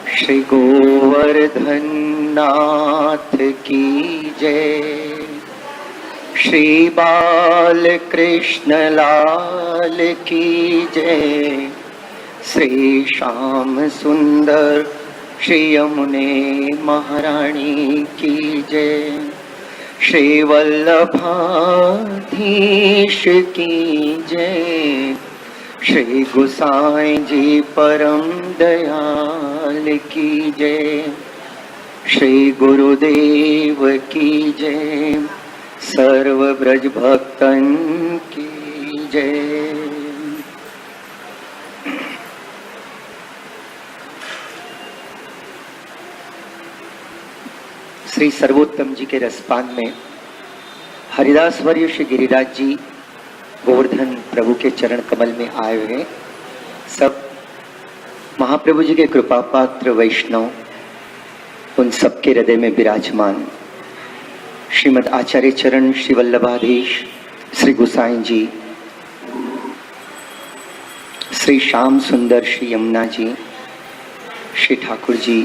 श्री गोवर्धन नाथ की जय। श्री बाल कृष्ण लाल की जय। श्री श्याम सुंदर श्री यमुने महारानी की जय। श्री वल्लभाधीश की जय। श्री गोसाई जी परम दयाल की जय। श्री गुरुदेव की जय। सर्व ब्रज भक्तन की जय। श्री सर्वोत्तम जी के रसपान में हरिदास वर्य श्री गिरिराज जी गोवर्धन प्रभु के चरण कमल में आए हुए सब महाप्रभु जी के कृपा पात्र वैष्णव, उन सबके हृदय में विराजमान श्रीमद आचार्य चरण श्री वल्लभाधीश श्री गोसाई जी, श्री श्याम सुंदर श्री यमुना जी, श्री ठाकुर जी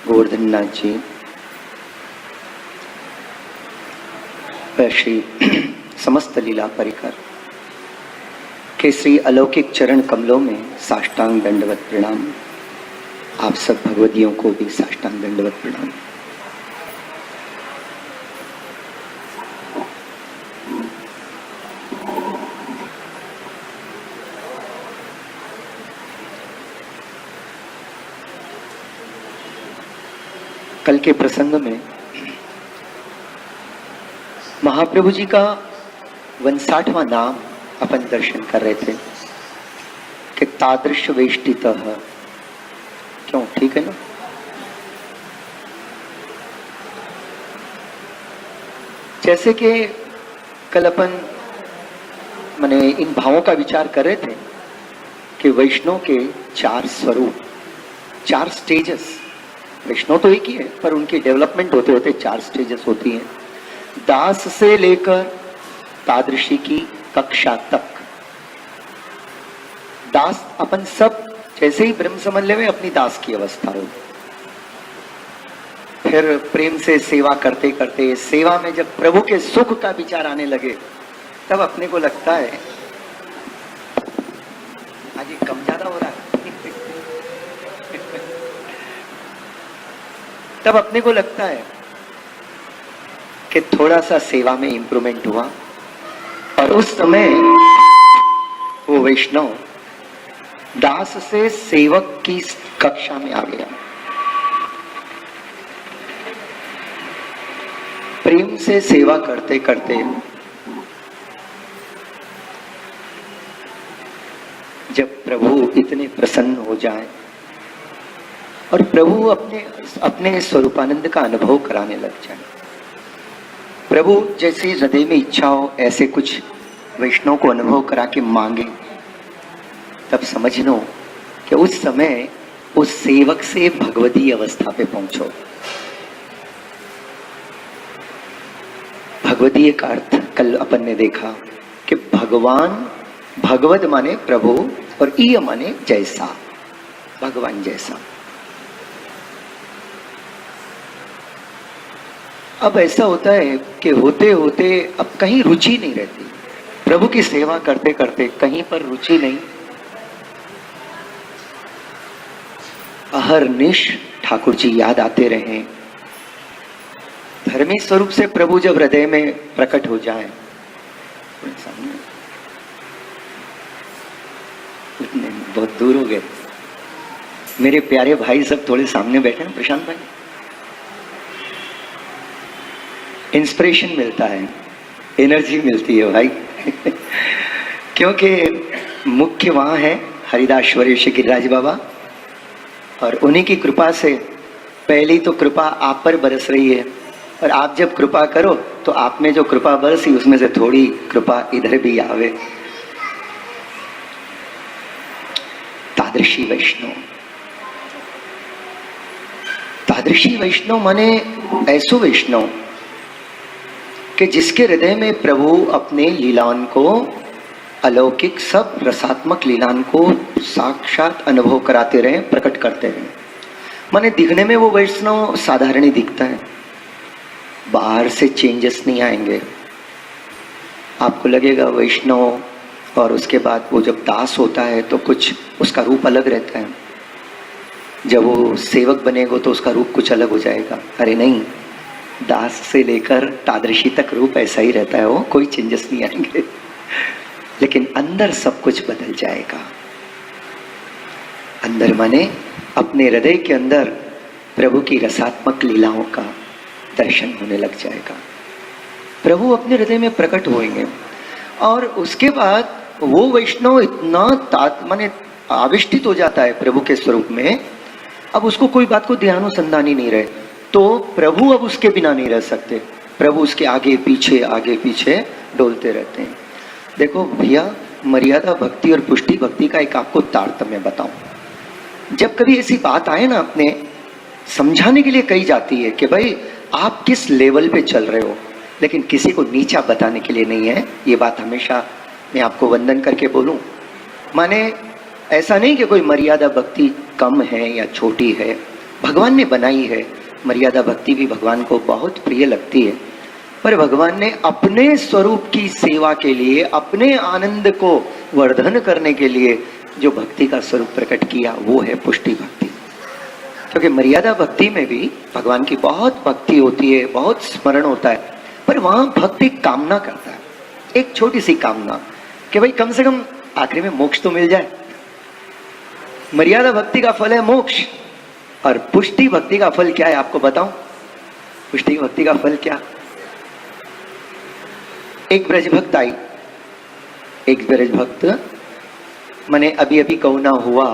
गोवर्धन नाथ जी, श्री समस्त लीला परिकर के श्री अलौकिक चरण कमलों में साष्टांग दंडवत प्रणाम। आप सब भगवदियों को भी साष्टांग दंडवत प्रणाम। कल के प्रसंग में महाप्रभु जी का 59वां नाम अपन दर्शन कर रहे थे कि तादृश वेष्टितः। क्यों? ठीक है ना? जैसे कि कल अपन माने इन भावों का विचार कर रहे थे कि वैष्णव के 4 स्वरूप, 4 स्टेजेस। वैष्णव तो एक ही है पर उनकी डेवलपमेंट होते होते 4 स्टेजेस होती हैं। दास से लेकर तादृशी की कक्षा तक। दास अपन सब जैसे ही ब्रह्म समन्वय में अपनी दास की अवस्था हो, फिर प्रेम से सेवा करते करते सेवा में जब प्रभु के सुख का विचार आने लगे तब अपने को लगता है आज ये कम ज्यादा हो रहा है तब अपने को लगता है कि थोड़ा सा सेवा में इंप्रूवमेंट हुआ और उस समय वो वैष्णव दास से सेवक की कक्षा में आ गया। प्रेम से सेवा करते करते जब प्रभु इतने प्रसन्न हो जाए और प्रभु अपने स्वरूपानंद का अनुभव कराने लग जाए, प्रभु जैसी हृदय में इच्छा हो ऐसे कुछ वैष्णव को अनुभव करा के मांगे, तब समझ लो कि उस समय उस सेवक से भगवती अवस्था पे पहुंचो। भगवती का अर्थ कल अपन ने देखा कि भगवान, भगवत माने प्रभु और ईय माने जैसा, भगवान जैसा। अब ऐसा होता है कि होते होते अब कहीं रुचि नहीं रहती, प्रभु की सेवा करते करते कहीं पर रुचि नहीं। अहरनिश ठाकुर जी याद आते रहे। धर्मी स्वरूप से प्रभु जब हृदय में प्रकट हो जाए, बहुत दूर हो गए मेरे प्यारे भाई, सब थोड़े सामने बैठे हैं। प्रशांत भाई, इंस्पिरेशन मिलता है, एनर्जी मिलती है भाई क्योंकि मुख्य वहां है हरिदाश्वरी श्री गिरिराज बाबा, और उन्हीं की कृपा से पहली तो कृपा आप पर बरस रही है, और आप जब कृपा करो तो आप में जो कृपा बरसी उसमें से थोड़ी कृपा इधर भी आवे। तादृशी वैष्णव, तादृशी वैष्णव माने ऐसो वैष्णव कि जिसके हृदय में प्रभु अपने लीलान को, अलौकिक सब रसात्मक लीलान को साक्षात अनुभव कराते रहे, प्रकट करते रहे। माने दिखने में वो वैष्णव साधारण ही दिखता है, बाहर से चेंजेस नहीं आएंगे। आपको लगेगा वैष्णव, और उसके बाद वो जब दास होता है तो कुछ उसका रूप अलग रहता है, जब वो सेवक बनेगा तो उसका रूप कुछ अलग हो जाएगा। अरे नहीं, दास से लेकर तादृशी तक रूप ऐसा ही रहता है, वो कोई चेंजेस नहीं आएंगे, लेकिन अंदर सब कुछ बदल जाएगा। अंदर माने अपने हृदय के अंदर प्रभु की रसात्मक लीलाओं का दर्शन होने लग जाएगा। प्रभु अपने हृदय में प्रकट होंगे और उसके बाद वो वैष्णव इतना माने आविष्टित हो जाता है प्रभु के स्वरूप में, अब उसको कोई बात को ध्यानुसंधान ही नहीं रहे, तो प्रभु अब उसके बिना नहीं रह सकते। प्रभु उसके आगे पीछे डोलते रहते हैं। देखो भैया, मर्यादा भक्ति और पुष्टि भक्ति का एक आपको तारतम्य बताऊं। जब कभी ऐसी बात आए ना, अपने समझाने के लिए कही जाती है कि भाई आप किस लेवल पे चल रहे हो, लेकिन किसी को नीचा बताने के लिए नहीं है। ये बात हमेशा मैं आपको वंदन करके बोलूं। माने ऐसा नहीं कि कोई मर्यादा भक्ति कम है या छोटी है, भगवान ने बनाई है। मर्यादा भक्ति भी भगवान को बहुत प्रिय लगती है, पर भगवान ने अपने स्वरूप की सेवा के लिए, अपने आनंद को वर्धन करने के लिए जो भक्ति का स्वरूप प्रकट किया वो है पुष्टि भक्ति। क्योंकि मर्यादा भक्ति में भी भगवान की बहुत भक्ति होती है, बहुत स्मरण होता है, पर वहां भक्त एक कामना करता है, एक छोटी सी कामना कि भाई कम से कम आखिरी में मोक्ष तो मिल जाए। मर्यादा भक्ति का फल है मोक्ष, और पुष्टि भक्ति का फल क्या है आपको बताऊं? पुष्टि भक्ति का फल क्या? एक ब्रजभक्त आई, एक ब्रजभक्त माने अभी अभी गौना हुआ,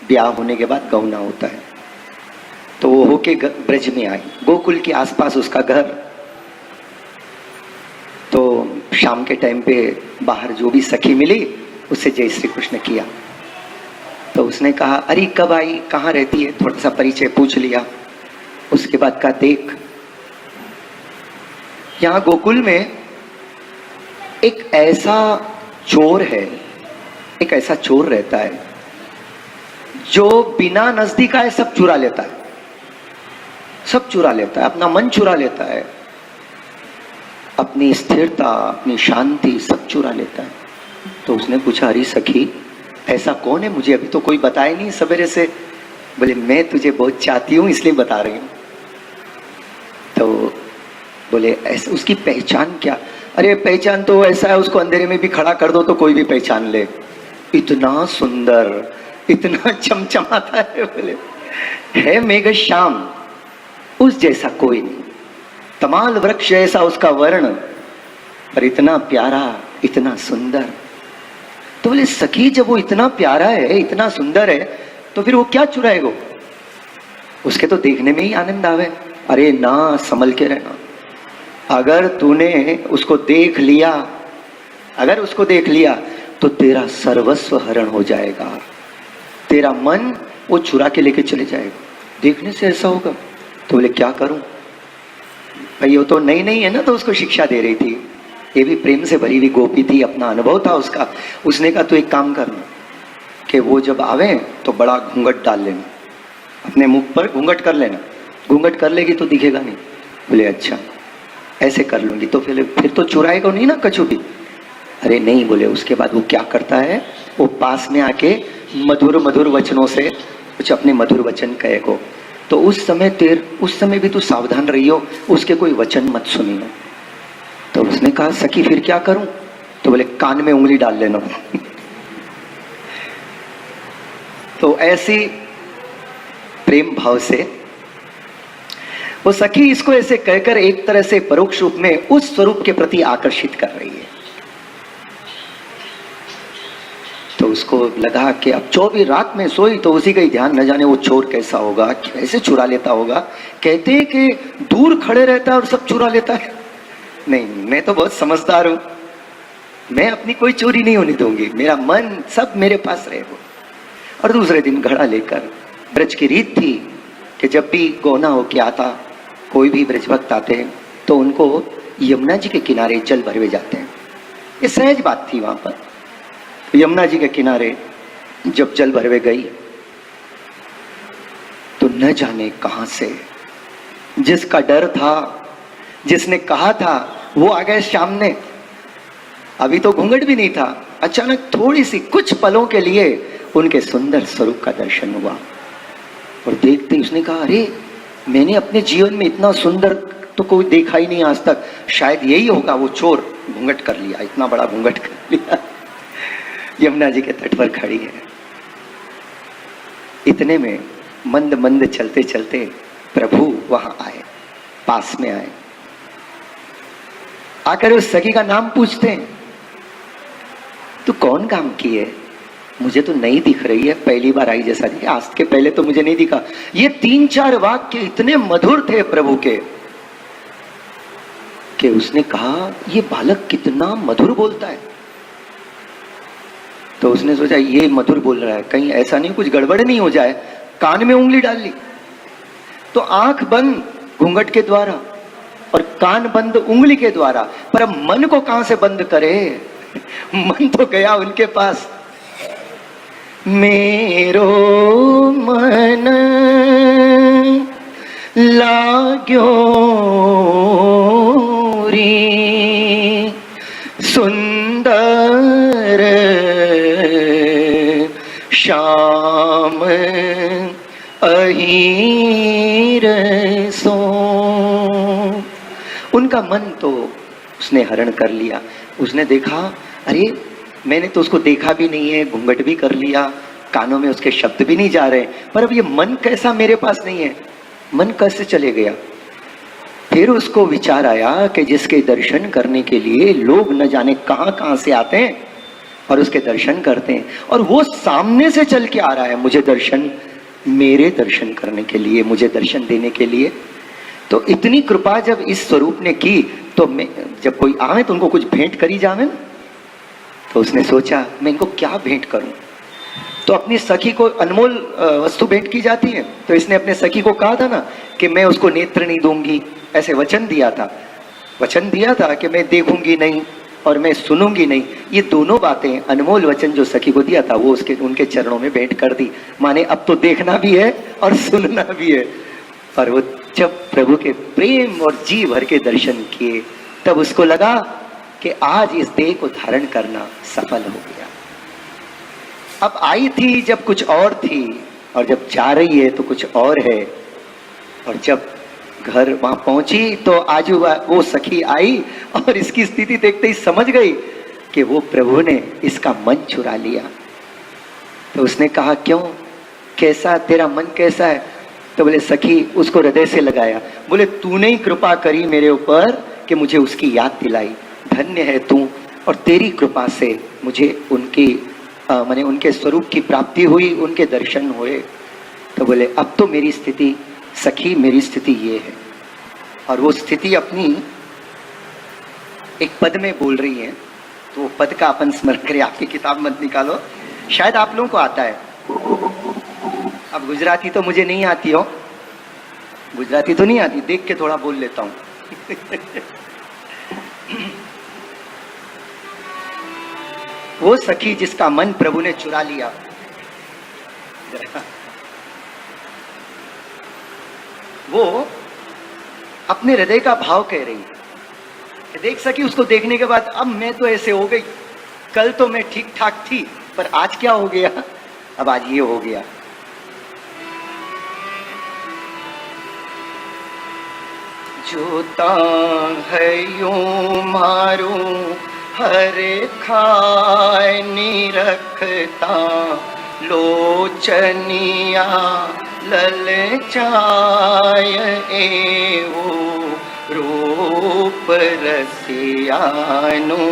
ब्याह होने के बाद गौना होता है, तो वो होके ब्रज में आई, गोकुल के आसपास उसका घर। तो शाम के टाइम पे बाहर जो भी सखी मिली उससे जय श्री कृष्ण किया। तो उसने कहा अरे कब आई, कहाँ रहती है, थोड़ा सा परिचय पूछ लिया। उसके बाद कहा देख, यहाँ गोकुल में एक ऐसा चोर है, एक ऐसा चोर रहता है जो बिना नजदीक आए सब चुरा लेता है, सब चुरा लेता है, अपना मन चुरा लेता है, अपनी स्थिरता, अपनी शांति सब चुरा लेता है। तो उसने पूछा अरे सखी ऐसा कौन है, मुझे अभी तो कोई बताया नहीं सवेरे से। बोले मैं तुझे बहुत चाहती हूँ इसलिए बता रही हूँ। तो बोले ऐसे उसकी पहचान क्या? अरे पहचान तो ऐसा है, उसको अंधेरे में भी खड़ा कर दो तो कोई भी पहचान ले, इतना सुंदर, इतना चमचमाता है। बोले है मेघ श्याम, उस जैसा कोई नहीं, तमाल वृक्ष ऐसा उसका वर्ण, पर इतना प्यारा, इतना सुंदर। तो बोले सखी जब वो इतना प्यारा है, इतना सुंदर है, तो फिर वो क्या चुराएगा? उसके तो देखने में ही आनंद आवे। अरे ना, संभल के रहना। अगर तूने उसको देख लिया, अगर उसको देख लिया तो तेरा सर्वस्व हरण हो जाएगा, तेरा मन वो चुरा के लेके चले जाएगा। देखने से ऐसा होगा। तो बोले क्या करूं भाई, वो तो नई है ना, तो उसको शिक्षा दे रही थी। ये भी प्रेम से भरी हुई गोपी थी, अपना अनुभव था उसका। उसने कहा तो एक काम करना कि वो जब आवे तो बड़ा घूंघट डाल लेना, अपने मुख पर घूंघट कर लेना, घूंघट कर लेगी तो दिखेगा नहीं। बोले अच्छा ऐसे कर लूंगी, तो फिर तो चुराएगा नहीं ना कछु भी। अरे नहीं, बोले उसके बाद वो क्या करता है, वो पास में आके मधुर मधुर वचनों से कुछ अपने मधुर वचन कहेगो। तो उस समय भी तू सावधान रही हो, उसके कोई वचन मत सुनी हो। तो उसने कहा सखी फिर क्या करूं? तो बोले कान में उंगली डाल लेना। तो ऐसी प्रेम भाव से वो सखी इसको ऐसे कहकर एक तरह से परोक्ष रूप में उस स्वरूप के प्रति आकर्षित कर रही है। तो उसको लगा कि अब 24 रात में सोई तो उसी का ही ध्यान, न जाने वो चोर कैसा होगा, कैसे चुरा लेता होगा। कहते हैं कि दूर खड़े रहता है और सब चुरा लेता है। नहीं, मैं तो बहुत समझदार हूं, मैं अपनी कोई चोरी नहीं होने दूंगी, मेरा मन सब मेरे पास रहेगा। और दूसरे दिन घड़ा लेकर, ब्रज की रीत थी कि जब भी गौना होके आता, कोई भी ब्रजभक्त आते हैं तो उनको यमुना जी के किनारे जल भरवे जाते हैं। ये सहज बात थी वहां पर। यमुना जी के किनारे जब जल भरवे गई तो न जाने कहां से, जिसका डर था, जिसने कहा था, वो आ गए सामने। अभी तो घूंघट भी नहीं था, अचानक थोड़ी सी कुछ पलों के लिए उनके सुंदर स्वरूप का दर्शन हुआ। और देखते ही उसने कहा, अरे मैंने अपने जीवन में इतना सुंदर तो कोई देखा ही नहीं आज तक, शायद यही होगा वो चोर, घूंघट कर लिया, इतना बड़ा घूंघट कर लिया। यमुना जी के तट पर खड़ी है। इतने में मंद मंद चलते चलते प्रभु वहां आए, पास में आए, आकर उस सखी का नाम पूछते हैं, तू कौन काम की है? मुझे तो नहीं दिख रही है, पहली बार आई जैसा दिखा, आज के पहले तो मुझे नहीं दिखा। ये 3-4 वाक्य इतने मधुर थे प्रभु के कि उसने कहा, ये बालक कितना मधुर बोलता है। तो उसने सोचा ये मधुर बोल रहा है, कहीं ऐसा नहीं कुछ गड़बड़ नहीं हो जाए, कान में उंगली डाल ली। तो आंख बंद घूंघट के द्वारा और कान बंद उंगली के द्वारा, पर अब मन को कहां से बंद करे? मन तो गया उनके पास। मेरो मन लाग्यो री सुंदर श्याम अहीर सो। उनका मन तो उसने हरण कर लिया। उसने देखा, अरे मैंने तो उसको देखा भी नहीं है, घूंघट भी कर लिया, कानों में उसके शब्द भी नहीं जा रहे, पर अब ये मन कैसा मेरे पास नहीं है, मन कैसे चले गया? फिर उसको विचार आया कि जिसके दर्शन करने के लिए लोग न जाने कहां कहां से आते हैं और उसके दर्शन करते हैं, और वो सामने से चल के आ रहा है मुझे दर्शन, मेरे दर्शन करने के लिए, मुझे दर्शन देने के लिए। तो इतनी कृपा जब इस स्वरूप ने की, तो मैं जब कोई आवे तो उनको कुछ भेंट करी जावे। तो उसने सोचा मैं इनको क्या भेंट करूं। तो अपनी सखी को अनमोल वस्तु भेंट की जाती है, तो इसने अपने सखी को कहा था ना कि मैं उसको नेत्र नहीं दूंगी, ऐसे वचन दिया था, वचन दिया था कि मैं देखूंगी नहीं और मैं सुनूंगी नहीं। ये दोनों बातें, अनमोल वचन जो सखी को दिया था, वो उसके उनके चरणों में भेंट कर दी। माने अब तो देखना भी है और सुनना भी है। और वो जब प्रभु के प्रेम और जी भर के दर्शन किए, तब उसको लगा कि आज इस देह को धारण करना सफल हो गया। अब आई थी जब कुछ और थी, और जब जा रही है तो कुछ और है। और जब घर वहां पहुंची तो आजू वो सखी आई और इसकी स्थिति देखते ही समझ गई कि वो प्रभु ने इसका मन चुरा लिया। तो उसने कहा, क्यों, कैसा तेरा मन कैसा है? तो बोले सखी, उसको हृदय से लगाया, बोले तूने ही कृपा करी मेरे ऊपर कि मुझे उसकी याद दिलाई, धन्य है तू, और तेरी कृपा से मुझे उनकी माने उनके स्वरूप की प्राप्ति हुई, उनके दर्शन हुए। तो बोले अब तो मेरी स्थिति, सखी मेरी स्थिति ये है। और वो स्थिति अपनी एक पद में बोल रही है, तो वो पद का अपन स्मरण करें। आपकी किताब मत निकालो, शायद आप लोगों को आता है। अब गुजराती तो मुझे नहीं आती हो, गुजराती तो नहीं आती, देख के थोड़ा बोल लेता हूं। वो सखी जिसका मन प्रभु ने चुरा लिया, वो अपने हृदय का भाव कह रही है। देख सकी उसको देखने के बाद, अब मैं तो ऐसे हो गई, कल तो मैं ठीक ठाक थी, पर आज क्या हो गया? अब आज ये हो गया। जोता है यूं मारू हर खाए निरखता, लोचनिया ललचाय एवो रूप रसियानु।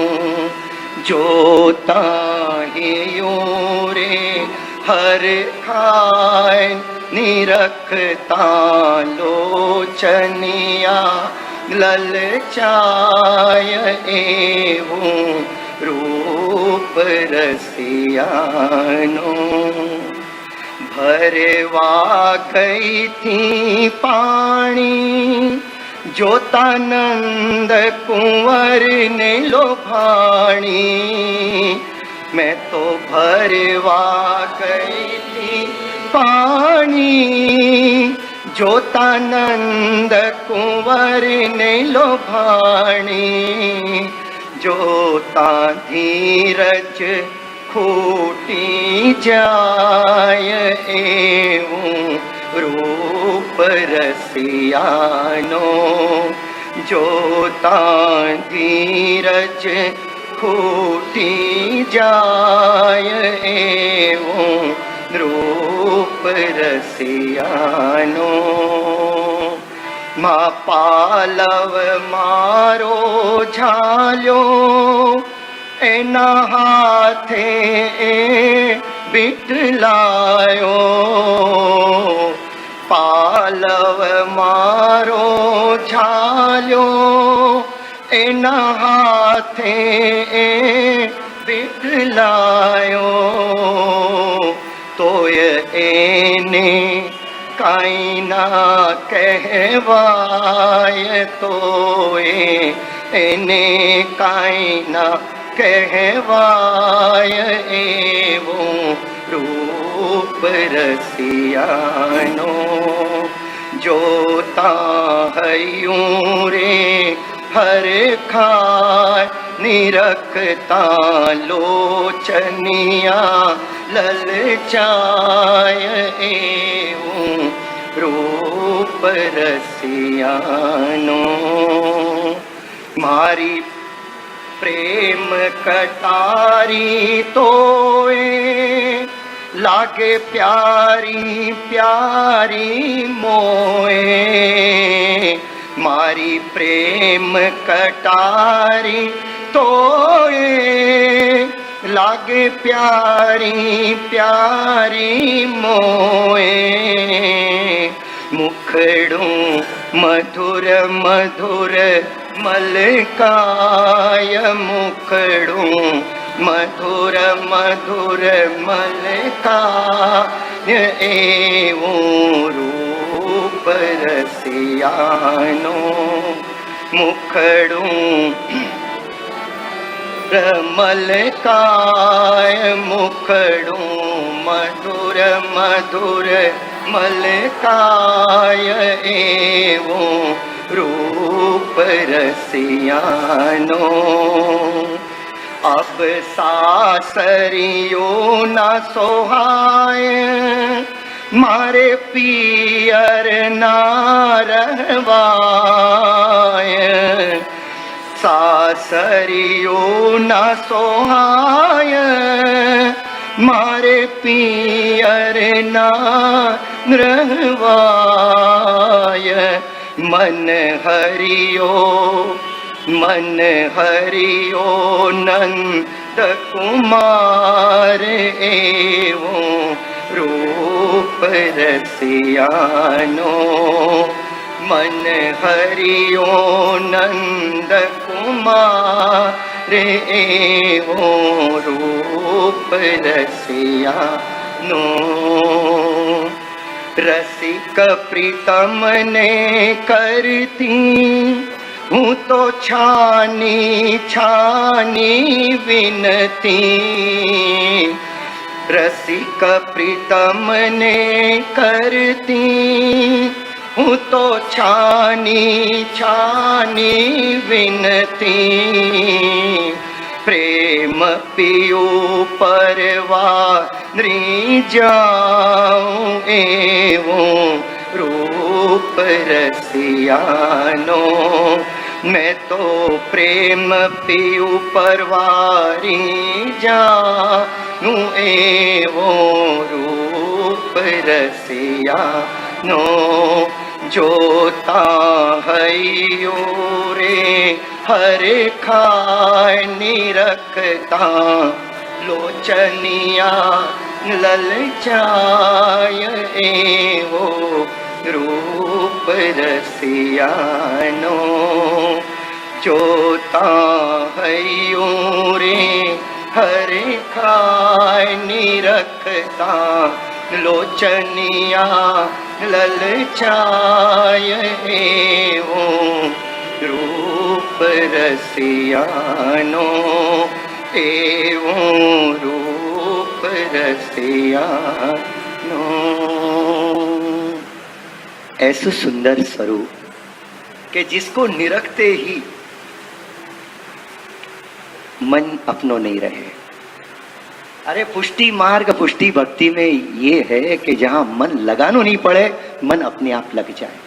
जोता है यूं रे हर खाए निरखता, लोचनिया ललचाय एवं रूप रसियानो। भरवा गई थी पानी, जोतानंद कुंवर ने लोभाणी। मैं तो भरवा गई थी पानी, જોતાનંદ કુંવરને લોભાણી, જોતા ધીરજ ખૂટી જાય, એવું રૂપ રસિયાનો. જોતા ધીરજ ખૂટી જાય, એવું રૂપ રસિયાનો. મા પાલવ મારો ઝાલ્યો, એના હાથે એ બીટલાયો. પાલવ મારો ઝાલ્યો, એના હાથે એ બીટલાયો. તોય એને કાંઈ ના કહેવાય, તોય એને કાંઈ ના કહેવાય, એવું રૂપ રસિયાનો. જોતા હૈયું રે હરખાય, નિરખતા લોચનિયા લલચાય, એવું રૂપ રસિયાનો. મારી પ્રેમ કટારી તોય લાગે પ્યારી પ્યારી મોએ. મારી પ્રેમ કટારી તોય લાગે પ્યારી પ્યારી મોએ. મુખડું મધુર મધુર મલકાય, મુખડું મધુર મધુર મલકાય, એવું રૂપ રસિયાનો. મુખડું મલકાય, મુખડું મધુર મધુર મલકાય, એવું રૂપ રસિયાનો. અબ સાસરિયો ના સોહાય, મારે પિયર ના રહેવાય. સાસરિયો ના સોહાય, મારે પિયર ના રહેવાય. મન હરિયો નંદ કુમાર, એવું રૂપ રસિયાનો. મન હરિયો નંદ કુમાર, એવું રૂપ રસિયાનો. રસિક પ્રીતમને કરતી હું તો છાની છાની વિનતી. રસિક પ્રીતમને કરતી હું તો છાની છાની વિનતી. પ્રેમ પિયું પરવા જાઉં, એવું રૂપ રસિયાનો. મેં તો પ્રેમ પીયું પરવારી જાઉં, એવું રૂપ રસિયાનો. જોતા હૈયું રે હરખાય, નિરખતા લોચનિયા લલચાય, એવો રૂપ રસિયાનો. જોતા હૈયું રે હરખાય, નિરખતા લોચનિયા લલચાય, એવું રૂપ રસિયાનો. એવું રૂપ રસિયાનો. ऐसो सुंदर स्वरूप कि जिसको निरखते ही मन अपनो नहीं रहे। अरे पुष्टि मार्ग पुष्टि भक्ति में ये है कि जहां मन लगानो नहीं पड़े, मन अपने आप लग जाए।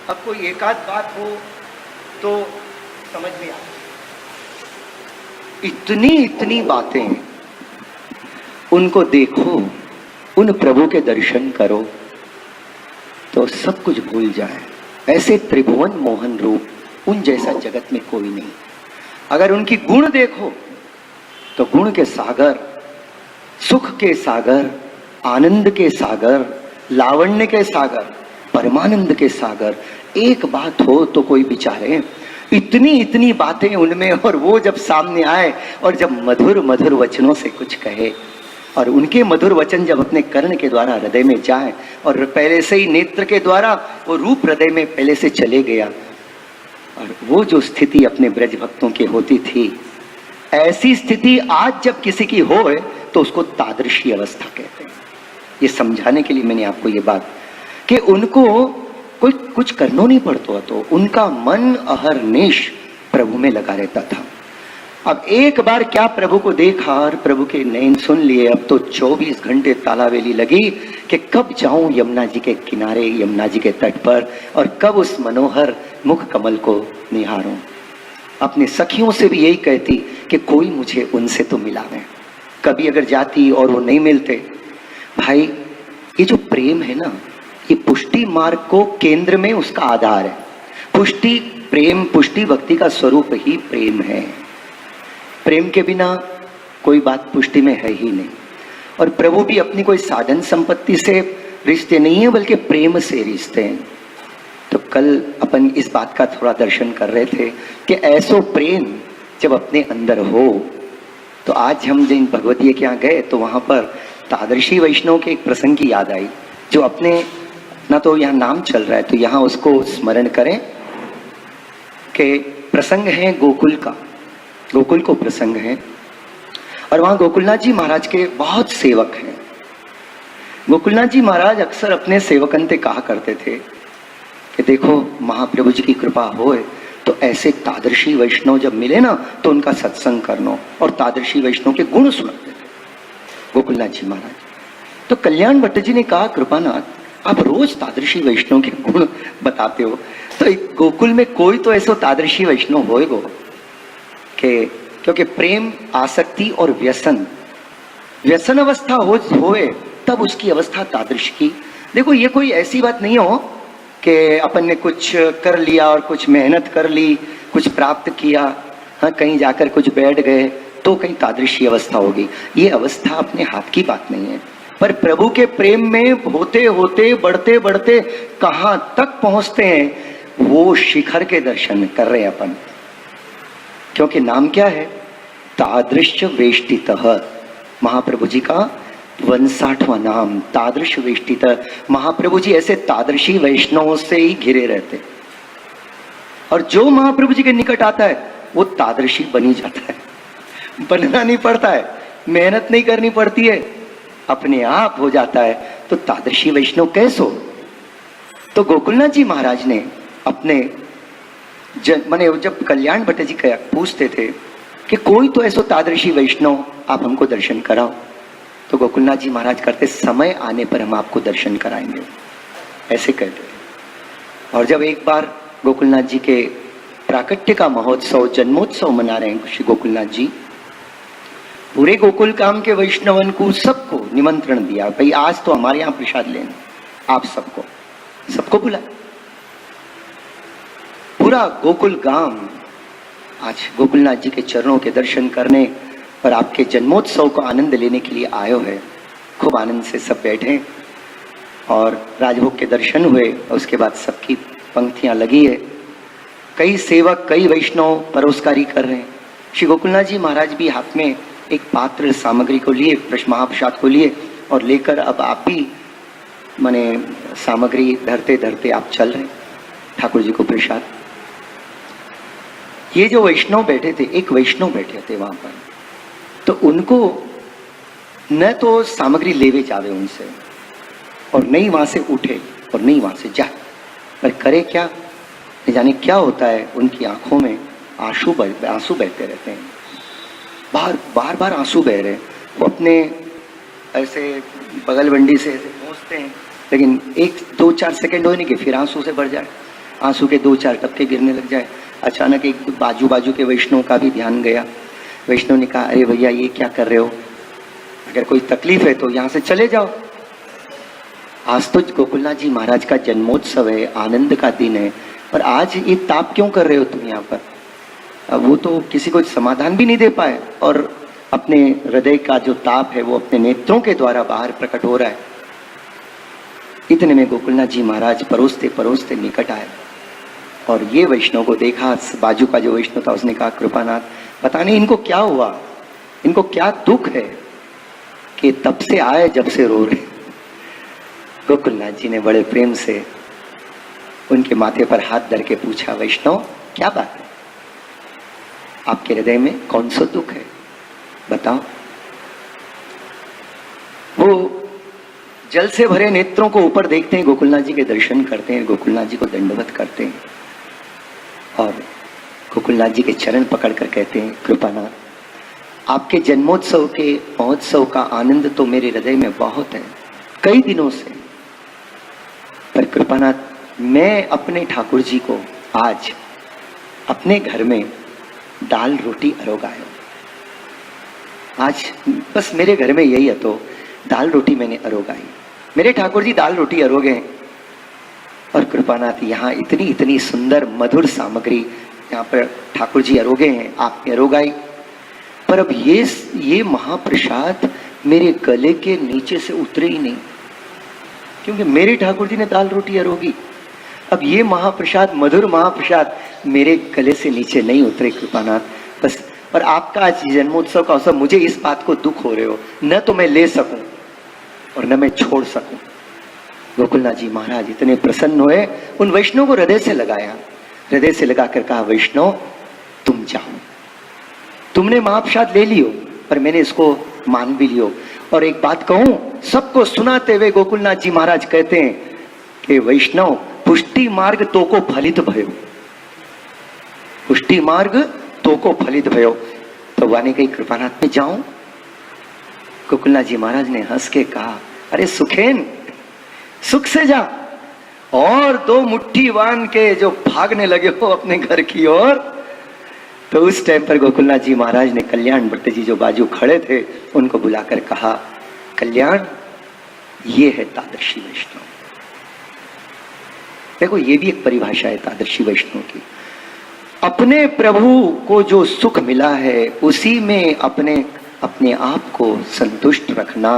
अब कोई एकाध बात हो तो समझ में आ, इतनी बातें, उनको देखो, उन प्रभु के दर्शन करो तो सब कुछ भूल जाए। ऐसे त्रिभुवन मोहन रूप उन जैसा जगत में कोई नहीं। अगर उनकी गुण देखो तो गुण के सागर, सुख के सागर, आनंद के सागर, लावण्य के सागर, परमानंद के सागर। एक बात हो तो कोई विचारे, इतनी बातें उनमें, और वो जब सामने आए और जब मधुर मधुर वचनों से कुछ कहे, और उनके मधुर वचन जब अपने कर्ण के द्वारा हृदय में जाए, और पहले से ही नेत्र के द्वारा वो रूप हृदय में पहले से चले गया, और वो जो स्थिति अपने ब्रज भक्तों की होती थी, ऐसी स्थिति आज जब किसी की हो तो उसको तादृशी अवस्था कहते हैं। ये समझाने के लिए मैंने आपको ये बात, कि उनको कोई कुछ करना नहीं पड़ता, तो उनका मन अहरनिश प्रभु में लगा रहता था। अब एक बार क्या प्रभु को देखा और प्रभु के नैन सुन लिए, अब तो 24 घंटे तालावेली लगी कि कब जाऊं यमुना जी के किनारे, यमुना जी के तट पर, और कब उस मनोहर मुख कमल को निहारूं। अपने सखियों से भी यही कहती कि कोई मुझे उनसे तो मिलावे। कभी अगर जाती और वो नहीं मिलते, भाई ये जो प्रेम है ना, ये पुष्टि मार्ग को केंद्र में उसका आधार है। पुष्टि प्रेम, पुष्टि भक्ति का स्वरूप ही प्रेम है। प्रेम के बिना कोई बात पुष्टि में है ही नहीं। और प्रभु भी अपनी कोई साधन संपत्ति से रिश्ते नहीं है, बल्कि प्रेम से रिश्ते हैं। तो कल अपन इस बात का थोड़ा दर्शन कर रहे थे कि ऐसो प्रेम जब अपने अंदर हो, तो आज हम जिन भगवतीय के यहाँ गए तो वहां पर तादृशी वैष्णव के एक प्रसंग की याद आई, जो अपने ना तो यहाँ नाम चल रहा है तो यहाँ उसको स्मरण करें कि प्रसंग है गोकुल का, गोकुल को प्रसंग है, और वहां गोकुलनाथ जी महाराज के बहुत सेवक हैं। गोकुलनाथ जी महाराज अक्सर अपने सेवकन से कहा करते थे कि देखो महाप्रभु जी की कृपा होए तो ऐसे तादृशी वैष्णव जब मिले ना तो उनका सत्संग करना, और तादृशी वैष्णव के गुण सुनाते थे गोकुलनाथ जी महाराज। तो कल्याण भट्ट जी ने कहा, कृपानाथ आप रोज तादृशी वैष्णव के गुण बताते हो, तो गोकुल में कोई तो ऐसा तादृशी वैष्णव होएगो कि, क्योंकि प्रेम, आसक्ति और व्यसन, व्यसन अवस्था होए तब उसकी अवस्था तादृश की। देखो ये कोई ऐसी बात नहीं हो कि अपन ने कुछ कर लिया और कुछ मेहनत कर ली, कुछ प्राप्त किया, हाँ कहीं जाकर कुछ बैठ गए तो कहीं तादृशी अवस्था होगी। ये अवस्था अपने हाथ की बात नहीं है। पर प्रभु के प्रेम में होते होते बढ़ते बढ़ते कहाँ तक पहुंचते हैं, वो शिखर के दर्शन कर रहे हैं अपन। क्योंकि नाम क्या है, तादृश वेष्टितः, महाप्रभु जी का 59वां नाम तादृश वेष्टितः। महाप्रभु जी ऐसे तादृशी वैष्णवों से ही घिरे रहते, और जो महाप्रभु जी के निकट आता है वो तादृशी बनी जाता है। बनना नहीं पड़ता है, मेहनत नहीं करनी पड़ती है, अपने आप हो जाता है। तो तादृशी वैष्णव कैसो? तो गोकुलनाथ जी महाराज ने अपने माने जब कल्याण भट्ट जी पूछते थे कि कोई तो ऐसो तादृशी वैष्णव आप हमको दर्शन कराओ, तो गोकुलनाथ जी महाराज करते, समय आने पर हम आपको दर्शन कराएंगे, ऐसे कहते थे। और जब एक बार गोकुलनाथ जी के प्राकट्य का महोत्सव, जन्मोत्सव मना रहे हैं श्री गोकुलनाथ जी, पूरे गोकुल काम के वैष्णवन को सबको निमंत्रण दिया, भाई आज तो हमारे यहाँ प्रसाद लेना, आप सबको बुला। पूरा गोकुल गांव आज गोकुलनाथ जी के चरणों के दर्शन करने और आपके जन्मोत्सव को आनंद लेने के लिए आयो है। खूब आनंद से सब बैठे और राजभोग के दर्शन हुए, और उसके बाद सबकी पंक्तियां लगी है। कई सेवक, कई वैष्णव परोसकारी कर रहे हैं। श्री गोकुलनाथ जी महाराज भी हाथ में एक पात्र सामग्री को लिए, महाप्रसाद को लिए, और लेकर अब आप भी माने सामग्री धरते धरते आप चल रहे ठाकुर जी को प्रसाद। ये जो वैष्णव बैठे थे, एक वैष्णव बैठे थे वहां पर, तो उनको न तो सामग्री लेवे जावे उनसे, और नहीं वहां से उठे और नहीं वहां से जाए, पर करे क्या, न जाने क्या होता है, उनकी आंखों में आंसू बहते रहते हैं, बार बार आंसू बह रहे हैं। वो अपने ऐसे बगल बंडी से ऐसे पहुँचते हैं, लेकिन 1-2-4 सेकंड होने के फिर आंसू से भर जाए, आंसू के 2-4 टपके गिरने लग जाए। अचानक एक बाजू के वैष्णव का भी ध्यान गया। वैष्णव ने कहा, अरे भैया ये क्या कर रहे हो, अगर कोई तकलीफ है तो यहाँ से चले जाओ। आज तो गोकुलनाथ जी महाराज का जन्मोत्सव है, आनंद का दिन है, और आज ये ताप क्यों कर रहे हो तुम यहाँ पर। अब वो तो किसी को समाधान भी नहीं दे पाए, और अपने हृदय का जो ताप है वो अपने नेत्रों के द्वारा बाहर प्रकट हो रहा है। इतने में गोकुलनाथ जी महाराज परोसते परोसते निकट आए, और ये वैष्णव को देखा, बाजू का जो वैष्णव था, उसने कहा, कृपानाथ पता नहीं इनको क्या हुआ, इनको क्या दुख है कि तब से आए जब से रो रहे। गोकुलनाथ जी ने बड़े प्रेम से उनके माथे पर हाथ धर के पूछा, वैष्णव क्या बात है, आपके हृदय में कौन सा दुख है, बताओ। वो जल से भरे नेत्रों को ऊपर देखते हैं, गोकुलनाथ जी के दर्शन करते हैं, गोकुलनाथ जी को दंडवत करते हैं, और गोकुलनाथ जी के चरण पकड़कर कहते हैं, कृपानाथ आपके जन्मोत्सव के महोत्सव का आनंद तो मेरे हृदय में बहुत है कई दिनों से, पर कृपानाथ मैं अपने ठाकुर जी को आज अपने घर में दाल रोटी अरोगाया। आज बस मेरे घर में यही है, तो दाल रोटी मैंने अरोगाई, मेरे ठाकुर जी दाल रोटी अरोगे। और कृपानाथ यहाँ इतनी इतनी सुंदर मधुर सामग्री यहाँ पर ठाकुर जी अरोगे हैं, आपने अरोगाई, पर अब ये महाप्रसाद मेरे गले के नीचे से उतरे ही नहीं, क्योंकि मेरे ठाकुर जी ने दाल रोटी अरोगी। अब ये महाप्रसाद, मधुर महाप्रसाद मेरे गले से नीचे नहीं उतरे कृपानाथ, बस। और आपका आज जन्मोत्सव का अवसर, मुझे इस बात को दुख हो रहे हो, न तो मैं ले सकूं और न मैं छोड़ सकूं। गोकुलनाथ जी महाराज इतने प्रसन्न हुए, उन वैष्णव को हृदय से लगाया, हृदय से लगाकर कहा, वैष्णव तुम जाओ, तुमने महाप्रसाद ले लियो, पर मैंने इसको मान भी लियो। और एक बात कहूं, सबको सुनाते हुए गोकुलनाथ जी महाराज कहते हैं कि वैष्णव पुष्टि मार्ग तो को फलित भयो, पुष्टि मार्ग तो को फलित भयो। तो वाने कही, कृपानाथ में जाऊं। गोकुलनाथ जी महाराज ने हंस के कहा, अरे सुखेन सुख से जा, और 2 मुट्ठी बांध के जो भागने लगे हो अपने घर की ओर। तो उस टाइम पर गोकुलनाथ जी महाराज ने कल्याण भट्ट जी जो बाजू खड़े थे उनको बुलाकर कहा, कल्याण ये है तादर्शी वैष्णव। देखो ये भी एक परिभाषा है तादर्शी वैष्णव की, अपने प्रभु को जो सुख मिला है उसी में अपने आप को संतुष्ट रखना,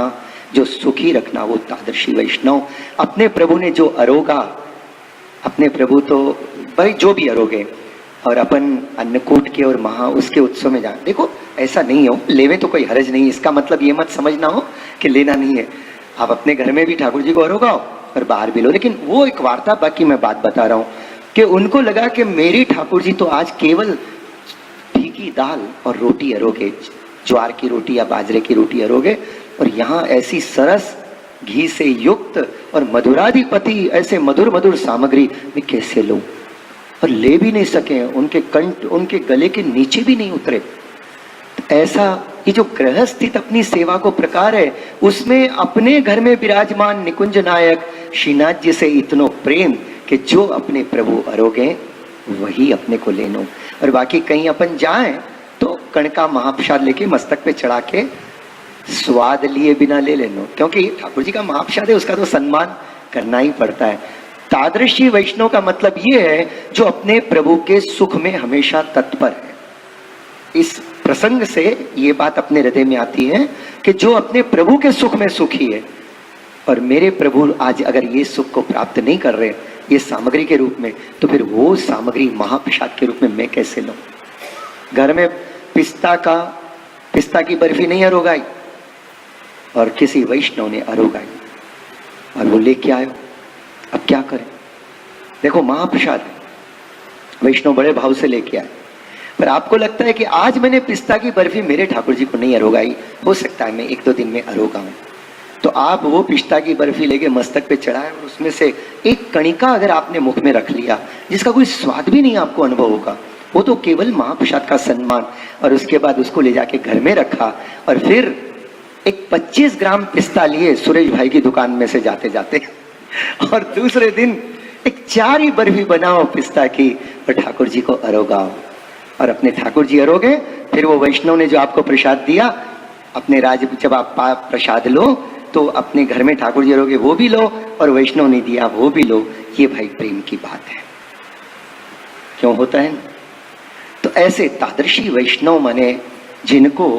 जो सुखी रखना, वो तादर्शी वैष्णव। अपने प्रभु ने जो अरोगा, अपने प्रभु तो भाई जो भी अरोगे, और अपन अन्नकूट के और उसके उत्सव में जाए। देखो ऐसा नहीं हो, लेवे तो कोई हर्ज नहीं, इसका मतलब ये मत समझना हो कि लेना नहीं है। आप अपने घर में भी ठाकुर जी को अरोगाओ और बाहर भी लो, लेकिन वो एक वार्ता, बाकी मैं बात बता रहा हूँ कि उनको लगा कि मेरी ठाकुर जी तो आज केवल फीकी दाल और रोटी अरोगे, ज्वार की रोटी या बाजरे की रोटी अरोगे, और यहाँ ऐसी सरस घी से युक्त और मधुराधिपति ऐसे मधुर मधुर सामग्री मैं कैसे लूं, और ले भी नहीं सके, उनके कंठ उनके गले के नीचे भी नहीं उतरे। ऐसा ये जो गृहस्थित अपनी सेवा को प्रकार है, उसमें अपने घर में विराजमान निकुंज नायक श्रीनाथ जी से इतनो प्रेम कि जो अपने प्रभु अरोगे वही अपने को लेनो, और बाकी कहीं अपन जाएं तो कण का महाप्रसाद लेके मस्तक पे चढ़ा के स्वाद लिए बिना ले लेनो, क्योंकि ठाकुर जी का महाप्रसाद है, उसका तो सम्मान करना ही पड़ता है। तादृशी वैष्णव का मतलब ये है जो अपने प्रभु के सुख में हमेशा तत्पर है। इस प्रसंग से ये बात अपने हृदय में आती है कि जो अपने प्रभु के सुख में सुखी है, और मेरे प्रभु आज अगर ये सुख को प्राप्त नहीं कर रहे ये सामग्री के रूप में, तो फिर वो सामग्री महाप्रसाद के रूप में मैं कैसे लूं। घर में पिस्ता की बर्फी नहीं अरोगाई, और किसी वैष्णव ने अरोगाई और वो लेके आयो, अब क्या करें। देखो महाप्रसाद है, वैष्णव बड़े भाव से लेके आए, पर आपको लगता है कि आज मैंने पिस्ता की बर्फी मेरे ठाकुर जी को नहीं अरोगाई, हो सकता है मैं 1-2 दिन में अरोगाऊं, तो आप वो पिस्ता की बर्फी लेके मस्तक पे चढ़ाए और उसमें से एक कणिका अगर आपने मुख में रख लिया, जिसका कोई स्वाद भी नहीं आपको अनुभव होगा, वो तो केवल महाप्रसाद का सम्मान, और उसके बाद उसको ले जाके घर में रखा और फिर एक 25 ग्राम पिस्ता लिए सुरेश भाई की दुकान में से जाते जाते और दूसरे दिन एक 4 ही बर्फी बनाओ पिस्ता की और ठाकुर जी को अरोगाओ, और अपने ठाकुर जी अरोगे, फिर वो वैष्णव ने जो आपको प्रसाद दिया, अपने राज जब आप प्रसाद लो तो अपने घर में ठाकुर जी अरोगे वो भी लो, और वैष्णव ने दिया वो भी लो। ये भाई प्रेम की बात है, क्यों होता है? तो ऐसे तादृशी वैष्णव माने जिनको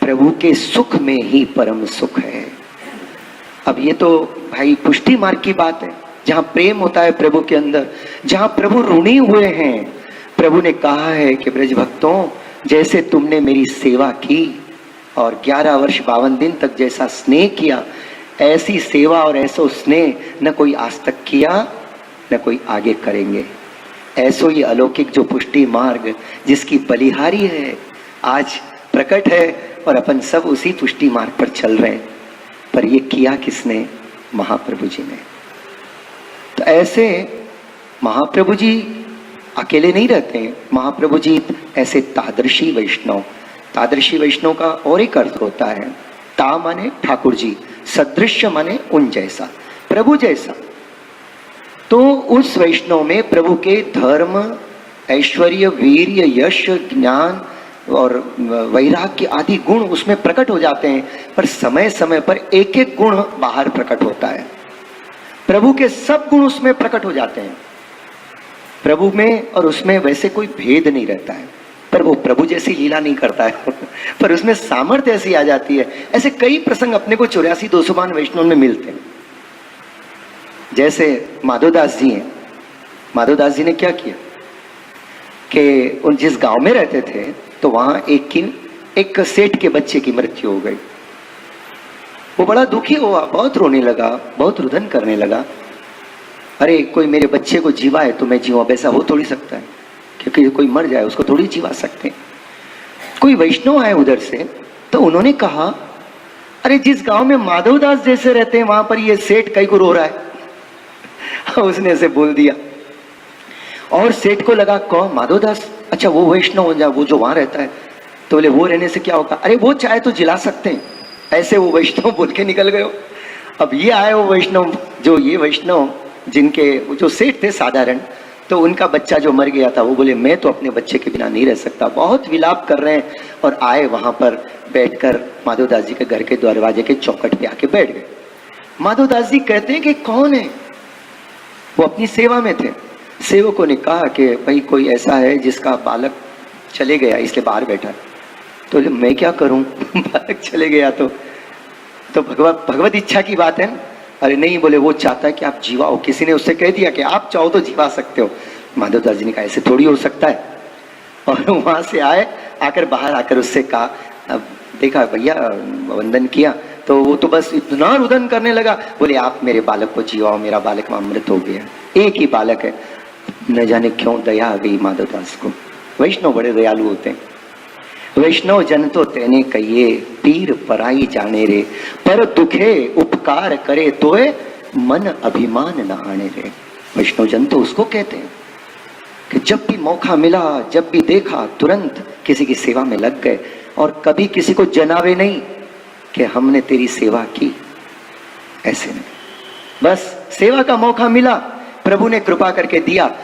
प्रभु के सुख में ही परम सुख है। अब ये तो भाई पुष्टि मार्ग की बात है, जहां प्रेम होता है प्रभु के अंदर, जहां प्रभु ऋणी हुए हैं। प्रभु ने कहा है कि ब्रज भक्तों, जैसे तुमने मेरी सेवा की और 11 वर्ष 52 दिन तक जैसा स्नेह किया, ऐसी सेवा और ऐसा स्नेह न कोई आज तक किया न कोई आगे करेंगे। ऐसो ये अलौकिक जो पुष्टि मार्ग जिसकी बलिहारी है आज प्रकट है, और अपन सब उसी पुष्टि मार्ग पर चल रहे हैं। पर ये किया किसने? महाप्रभु जी ने। तो ऐसे महाप्रभु जी अकेले नहीं रहते हैं, महाप्रभु जी ऐसे तादृशी वैष्णव। तादृशी वैष्णव का और एक अर्थ होता है, ता माने ठाकुर जी, सदृश्य माने उन जैसा, प्रभु जैसा। तो उस वैष्णव में प्रभु के धर्म, ऐश्वर्य, वीर्य, यश, ज्ञान और वैराग्य आदि गुण उसमें प्रकट हो जाते हैं, पर समय समय पर एक एक गुण बाहर प्रकट होता है। प्रभु के सब गुण उसमें प्रकट हो जाते हैं। प्रभु में और उसमें वैसे कोई भेद नहीं रहता है, पर वो प्रभु जैसी लीला नहीं करता है पर उसमें सामर्थ्य ऐसी आ जाती है। ऐसे कई प्रसंग अपने को 84-200 वैष्णव में मिलते हैं। जैसे माधोदास जी हैं, माधोदास जी ने क्या किया कि उन जिस गांव में रहते थे तो वहां एक सेठ के बच्चे की मृत्यु हो गई। वो बड़ा दुखी हुआ, बहुत रोने लगा, बहुत रुदन करने लगा। अरे कोई मेरे बच्चे को जीवा है तो मैं जीवा, वैसा हो थोड़ी सकता है, क्योंकि कोई मर जाए उसको थोड़ी जीवा सकते। कोई वैष्णव आए उधर से, तो उन्होंने कहा अरे जिस गांव में माधवदास जैसे रहते हैं वहां पर ये सेठ कई को रो रहा है उसने ऐसे बोल दिया। और सेठ को लगा कौन? माधवदास, अच्छा वो वैष्णव हो जाए, वो जो वहां रहता है। तो बोले वो रहने से क्या होगा? अरे वो चाहे तो जिला सकते हैं। ऐसे वो वैष्णव बोल के निकल गए। अब ये आए वो वैष्णव, जो ये वैष्णव जिनके जो सेठ थे साधारण, तो उनका बच्चा जो मर गया था, वो बोले मैं तो अपने बच्चे के बिना नहीं रह सकता, बहुत विलाप कर रहे हैं। और आए वहां पर बैठकर माधवदास जी के घर के दरवाजे के चौखट पे आके बैठ गए। माधवदास जी कहते हैं कि कौन है? वो अपनी सेवा में थे। सेवकों ने कहा कि भाई कोई ऐसा है जिसका बालक चले गया, इसलिए बाहर बैठा। तो मैं क्या करूं बालक चले गया तो भगवत इच्छा की बात है। अरे नहीं, बोले वो चाहता है कि आप जीवाओ। किसी ने उससे कह दिया कि आप चाहो तो जीवा सकते हो। माधवदास जी ने कहा ऐसे थोड़ी हो सकता है। और वहां से आए, आकर बाहर आकर उससे कहा, अब देखा भैया, वंदन किया तो वो तो बस इतना रुदन करने लगा। बोले आप मेरे बालक को जीवाओ, मेरा बालक अमृत हो गया। एक ही बालक है। न जाने क्यों दया आ गई माधवदास को। वैष्णव बड़े दयालु होते हैं। वैष्णव जन तो तेने कहिए, पीर पराई जाने रे, पर दुखे उपकार करे तोए, मन अभिमान न आने रे। वैष्णव जन तो उसको कहते हैं कि जब भी मौका मिला, जब भी देखा, तुरंत किसी की सेवा में लग गए, और कभी किसी को जनावे नहीं कि हमने तेरी सेवा की। ऐसे नहीं, बस सेवा का मौका मिला, प्रभु ने कृपा करके दिया।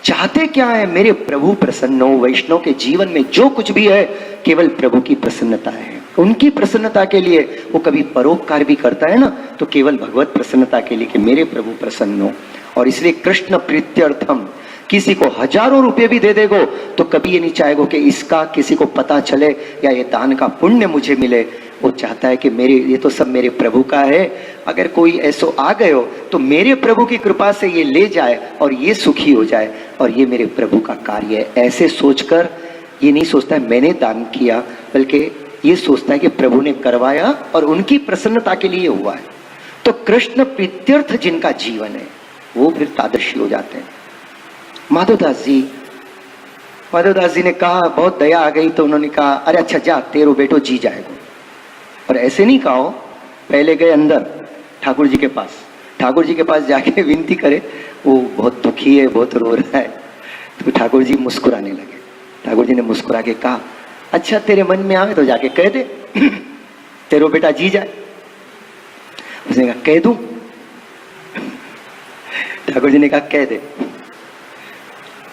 चाहते क्या है? मेरे प्रभु प्रसन्न हो। वैष्णव के जीवन में जो कुछ भी है केवल प्रभु की प्रसन्नता है। उनकी प्रसन्नता के लिए वो कभी परोपकार भी करता है ना, तो केवल भगवत प्रसन्नता के लिए कि मेरे प्रभु प्रसन्न हो। और इसलिए कृष्ण प्रीत्यर्थम, किसी को हजारों रुपए भी दे देगो तो कभी ये नहीं चाहेगो कि इसका किसी को पता चले या ये दान का पुण्य मुझे मिले। वो चाहता है कि मेरे, ये तो सब मेरे प्रभु का है, अगर कोई ऐसो आ गए हो तो मेरे प्रभु की कृपा से ये ले जाए और ये सुखी हो जाए, और ये मेरे प्रभु का कार्य है। ऐसे सोचकर ये नहीं सोचता है मैंने दान किया, बल्कि ये सोचता है कि प्रभु ने करवाया और उनकी प्रसन्नता के लिए हुआ है। तो कृष्ण प्रीत्यर्थ जिनका जीवन है वो फिर तादृशी हो जाते हैं। माधवदास जी ने कहा, बहुत दया आ गई तो उन्होंने कहा अरे अच्छा जा, तेरो बेटो जी जाएगा। और ऐसे नहीं कहो पहले गए अंदर ठाकुर जी के पास, ठाकुर जी के पास जाके विनती करे, वो बहुत दुखी है, बहुत रो रहा है। तो ठाकुर जी मुस्कुराने लगे। ठाकुर जी ने मुस्कुरा के कहा, अच्छा तेरे मन में आवे तो जाके कह दे तेरो बेटा जी जाए। उसने कहा कह दूं? ठाकुर जी ने कहा कह दे।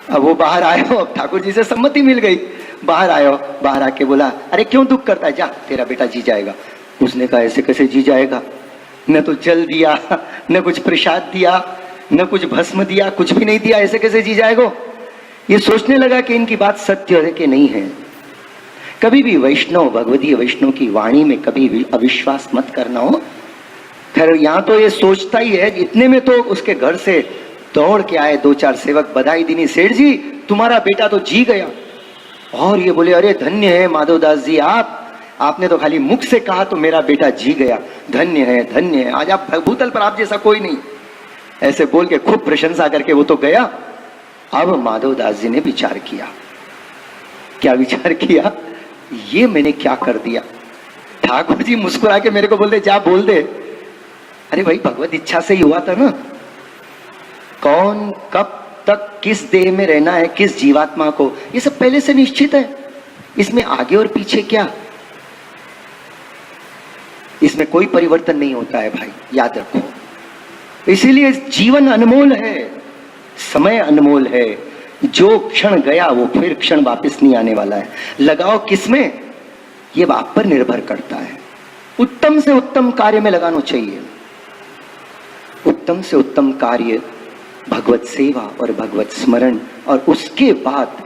अब वो बाहर आयो, अब ठाकुर जी से सम्मति मिल गई, बाहर आयो, बाहर आके बोला, अरे क्यों दुख करता है, जा तेरा बेटा जी जाएगा। उसने कहा ऐसे कैसे जी जाएगा, न तो जल दिया, न कुछ प्रसाद दिया, न कुछ भस्म दिया, कुछ भी नहीं दिया, ऐसे कैसे जी जाएगा। ये सोचने लगा कि इनकी बात सत्य है कि नहीं है। कभी भी वैष्णव, भगवदीय वैष्णव की वाणी में कभी भी अविश्वास मत करना हो। खैर यहाँ तो ये सोचता ही है, इतने में तो उसके घर से दौड़ के आए 2-4 सेवक, बधाई दीनी, सेठ जी तुम्हारा बेटा तो जी गया। और ये बोले, अरे धन्य है माधवदास जी, आपने तो खाली मुख से कहा तो मेरा बेटा जी गया, धन्य है धन्य है, आज आप भूतल पर आप जैसा कोई नहीं। ऐसे बोल के खूब प्रशंसा करके वो तो गया। अब माधवदास जी ने विचार किया। क्या विचार किया, ये मैंने क्या कर दिया। ठाकुर जी मुस्कुरा के मेरे को बोल दे, जा बोल दे। अरे भाई भगवत इच्छा से ही हुआ था ना। कौन कब तक किस देह में रहना है, किस जीवात्मा को, ये सब पहले से निश्चित है। इसमें आगे और पीछे क्या, इसमें कोई परिवर्तन नहीं होता है भाई, याद रखो। इसीलिए जीवन अनमोल है, समय अनमोल है। जो क्षण गया वो फिर क्षण वापस नहीं आने वाला है। लगाओ किसमें, ये आप पर निर्भर करता है। उत्तम से उत्तम कार्य में लगाना चाहिए। उत्तम से उत्तम कार्य भगवत सेवा और भगवत स्मरण, और उसके बाद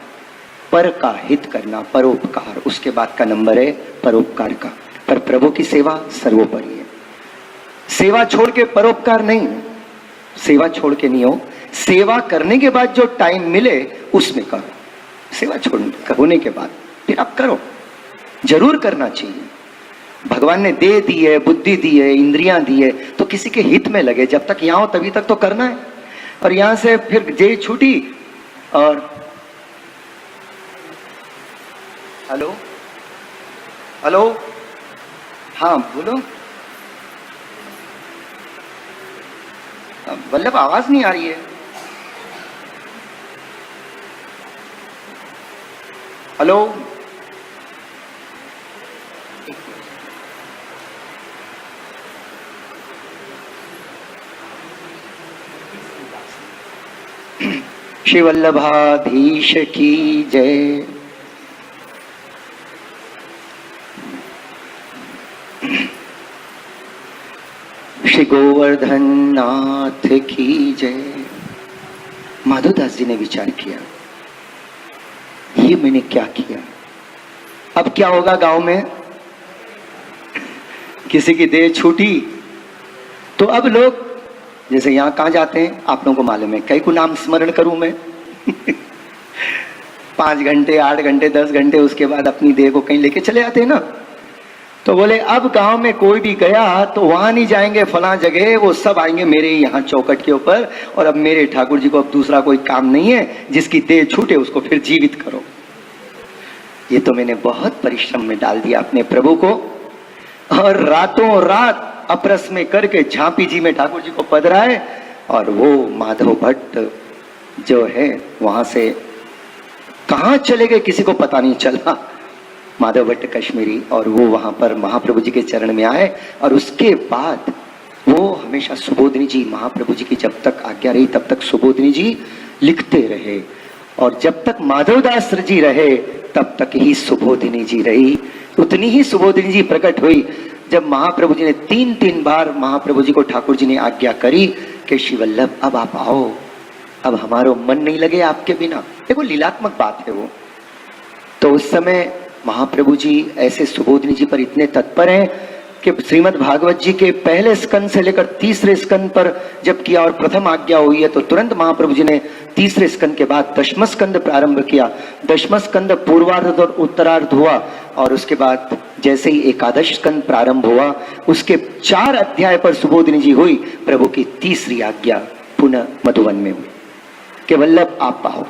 पर का हित करना, परोपकार। उसके बाद का नंबर है परोपकार का। पर प्रभु की सेवा सर्वोपरि है। सेवा छोड़ के परोपकार नहीं, सेवा छोड़ के नहीं हो। सेवा करने के बाद जो टाइम मिले उसमें करो। सेवा छोड़ होने के बाद फिर आप करो, जरूर करना चाहिए। भगवान ने दे दी है, बुद्धि दी है, इंद्रियां दी है, तो किसी के हित में लगे। जब तक यहां हो तभी तक तो करना है। और यहां से फिर जे छूटी। और हेलो हेलो, हाँ बोलो। वल्लभ आवाज नहीं आ रही है। हेलो, श्री वल्लभाधीश की जय। श्री गोवर्धन नाथ की जय। माधवदास जी ने विचार किया, ये मैंने क्या किया। अब क्या होगा गांव में, किसी की देह छूटी तो अब लोग जैसे यहाँ कहाँ जाते हैं आप लोगों को मालूम है, कई को नाम स्मरण करूं मैं 5 घंटे 8 घंटे 10 घंटे, उसके बाद अपनी देह को कहीं लेके चले आते हैं ना। तो बोले अब गांव में कोई भी गया तो वहां नहीं जाएंगे फला जगह, वो सब आएंगे मेरे यहाँ चौकट के ऊपर। और अब मेरे ठाकुर जी को अब दूसरा कोई काम नहीं है, जिसकी देह छूटे उसको फिर जीवित करो। ये तो मैंने बहुत परिश्रम में डाल दिया अपने प्रभु को, और रातों रात अपरस में करके झांपी जी में ठाकुर जी को पधराए। और वो माधव भट्ट जो है वहां से कहाँ चले गए किसी को पता नहीं चला, माधव भट्ट कश्मीरी। और वो वहां पर महाप्रभु जी के चरण में आए। और उसके बाद वो हमेशा सुबोधनी जी, महाप्रभु जी की जब तक आज्ञा रही तब तक सुबोधनी जी लिखते रहे। और जब तक माधवदास जी रहे तब तक ही सुबोधिनी जी रही। उतनी ही सुबोधिनी जी प्रकट हुई जब महाप्रभु जी ने 3 बार महाप्रभु जी को ठाकुर जी ने आज्ञा करी कि श्री वल्लभ अब आप आओ, अब हमारो मन नहीं लगे आपके बिना। देखो लीलात्मक बात है वो। तो उस समय महाप्रभु जी ऐसे सुबोधिनी जी पर इतने तत्पर हैं कि श्रीमद् भागवत जी के पहले स्कंद से लेकर तीसरे स्कंद पर जब किया और प्रथम आज्ञा हुई है तो तुरंत महाप्रभु जी ने तीसरे स्कंद के बाद दशम स्कंद प्रारंभ किया। दशम स्कंद पूर्वार्ध और उत्तरार्ध हुआ, और उसके बाद जैसे ही एकादश स्कंद प्रारंभ हुआ उसके 4 अध्याय पर सुबोधिनी जी हुई। प्रभु की तीसरी आज्ञा पुनः मधुवन में हुई कि वल्लभ आप आओ।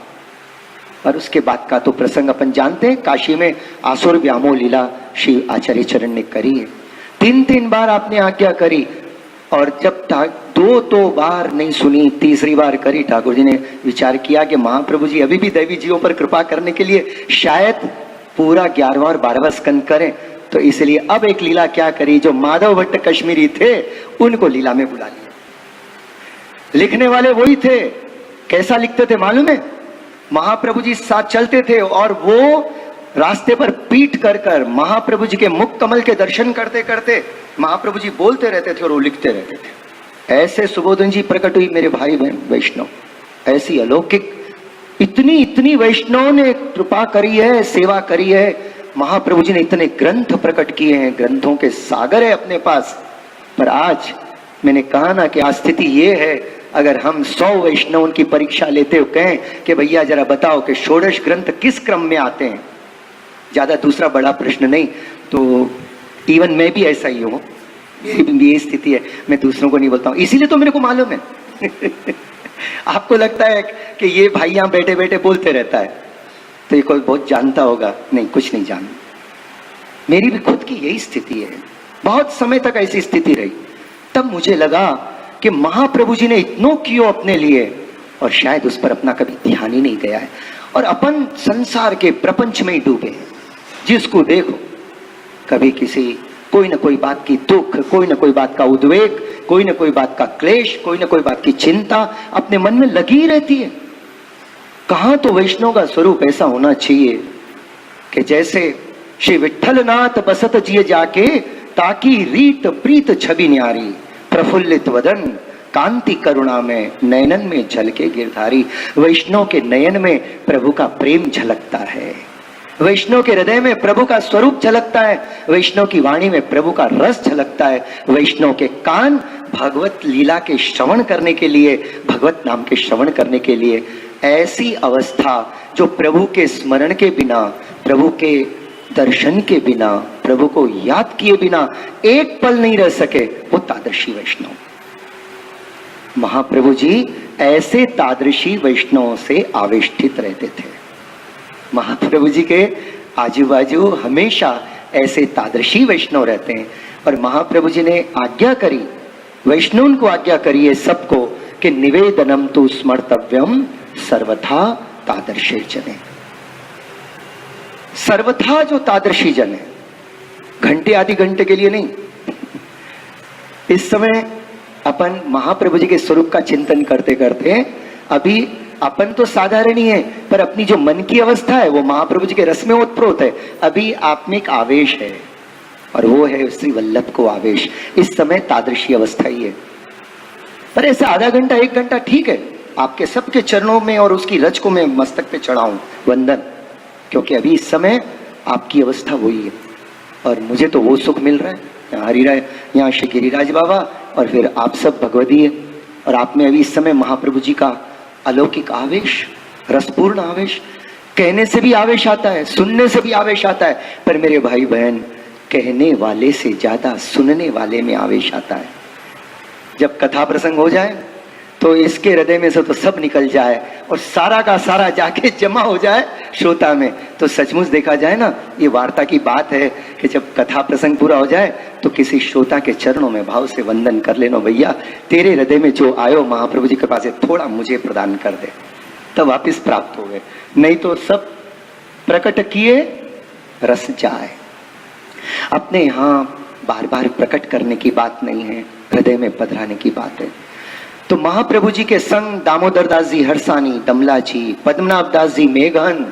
और उसके बाद का तो प्रसंग अपन जानते हैं, काशी में आसुर व्यामोह लीला श्री आचार्य चरण ने करी है। 3 बार आपने आज्ञा करी, और जब दो बार नहीं सुनी, तीसरी बार करी, ठाकुर जी ने विचार किया कि महाप्रभु जी अभी भी दैवी जीवों पर कृपा करने के लिए शायद पूरा 11वां और 12वां स्कंद करें, तो इसलिए अब एक लीला क्या करी, जो माधव भट्ट कश्मीरी थे उनको लीला में बुला लिया। लिखने वाले वही थे। कैसा लिखते थे मालूम है? महाप्रभु जी साथ चलते थे और वो रास्ते पर पीठ कर कर महाप्रभु जी के मुख कमल के दर्शन करते करते महाप्रभु जी बोलते रहते थे और वो लिखते रहते थे। ऐसे सुबोधन जी प्रकट हुई मेरे भाई बहन वैष्णव, ऐसी अलौकिक, इतनी इतनी वैष्णव ने कृपा करी है, सेवा करी है। महाप्रभु जी ने इतने ग्रंथ प्रकट किए हैं, ग्रंथों के सागर है अपने पास। पर आज मैंने कहा ना कि आज स्थिति ये है, अगर हम 100 वैष्णव की परीक्षा लेते हो, कहें कि भैया जरा बताओ कि षोडश ग्रंथ किस क्रम में आते हैं, ज्यादा दूसरा बड़ा प्रश्न नहीं, तो इवन मैं भी ऐसा ही हूं, मेरी भी ये स्थिति है, मैं दूसरों को नहीं बोलता हूं, इसीलिए तो मेरे को मालूम है। आपको लगता है कि ये भाई यहां बैठे बैठे बोलते रहता है तो ये कोई बहुत जानता होगा, नहीं, कुछ नहीं जान। मेरी भी खुद की यही स्थिति है, बहुत समय तक ऐसी स्थिति रही। तब मुझे लगा कि महाप्रभु जी ने इतनों कियो अपने लिए, और शायद उस पर अपना कभी ध्यान ही नहीं गया है, और अपन संसार के प्रपंच में ही डूबे हैं। जिसको देखो कभी किसी कोई ना कोई बात की दुख, कोई ना कोई बात का उद्वेग, कोई ना कोई बात का क्लेश, कोई ना कोई बात की चिंता अपने मन में लगी रहती है। कहां तो वैष्णव का स्वरूप ऐसा होना चाहिए कि जैसे श्री विठ्ठलनाथ बसत जिए जाके, ताकि रीत प्रीत छवि न्यारी, प्रफुल्लित वदन कांति करुणा में, नयनन में झलके गिरधारी। वैष्णव के नयन में प्रभु का प्रेम झलकता है, वैष्णव के हृदय में प्रभु का स्वरूप झलकता है, वैष्णव की वाणी में प्रभु का रस झलकता है, वैष्णव के कान भगवत लीला के श्रवण करने के लिए, भगवत नाम के श्रवण करने के लिए। ऐसी अवस्था जो प्रभु के स्मरण के बिना, प्रभु के दर्शन के बिना, प्रभु को याद किए बिना एक पल नहीं रह सके, वो तादृशी वैष्णव। महाप्रभु जी ऐसे तादृशी वैष्णवों से आवेष्टित रहते थे। महाप्रभु जी के आजू बाजू हमेशा ऐसे तादृशी वैष्णव रहते हैं। और महाप्रभु जी ने आज्ञा करी, वैष्णव को आज्ञा करी है सबको कि निवेदनम तु स्मर्तव्यम सर्वथा तादर्शे जने। सर्वथा जो तादर्शी जन है, घंटे आधे घंटे के लिए नहीं। इस समय अपन महाप्रभु जी के स्वरूप का चिंतन करते करते, अभी अपन तो साधारण ही है, पर अपनी जो मन की अवस्था है वो महाप्रभु जी के रस में ओतप्रोत है। अभी आप में एक आवेश है, और वो है श्री वल्लभ को आवेश। इस समय तादृशी अवस्था ही है। पर ऐसे आधा घंटा 1 घंटा ठीक है, आपके सबके चरणों में और उसकी रज को मैं मस्तक पे चढ़ाऊं वंदन, क्योंकि अभी इस समय आपकी अवस्था वही है। और मुझे तो वो सुख मिल रहा है, यहाँ हरिराय, यहाँ श्री गिरिराज बाबा, और फिर आप सब भगवती है, और आप में अभी इस समय महाप्रभु जी का अलौकिक आवेश, रसपूर्ण आवेश। कहने से भी आवेश आता है, सुनने से भी आवेश आता है, पर मेरे भाई बहन, कहने वाले से ज्यादा सुनने वाले में आवेश आता है। जब कथा प्रसंग हो जाए तो इसके हृदय में से तो सब निकल जाए और सारा का सारा जाके जमा हो जाए श्रोता में, तो सचमुच देखा जाए ना, ये वार्ता की बात है कि जब कथा प्रसंग पूरा हो जाए तो किसी श्रोता के चरणों में भाव से वंदन कर लेना, भैया तेरे हृदय में जो आयो महाप्रभु जी के पास थोड़ा मुझे प्रदान कर दे, तब वापिस प्राप्त हो गए। नहीं तो सब प्रकट किए रस जाए। अपने यहाँ बार बार प्रकट करने की बात नहीं है, हृदय में पधराने की बात है। तो महाप्रभु जी के संग दामोदर दास जी हरसानी, दमला जी, पद्मनाभ दास जी मेघन,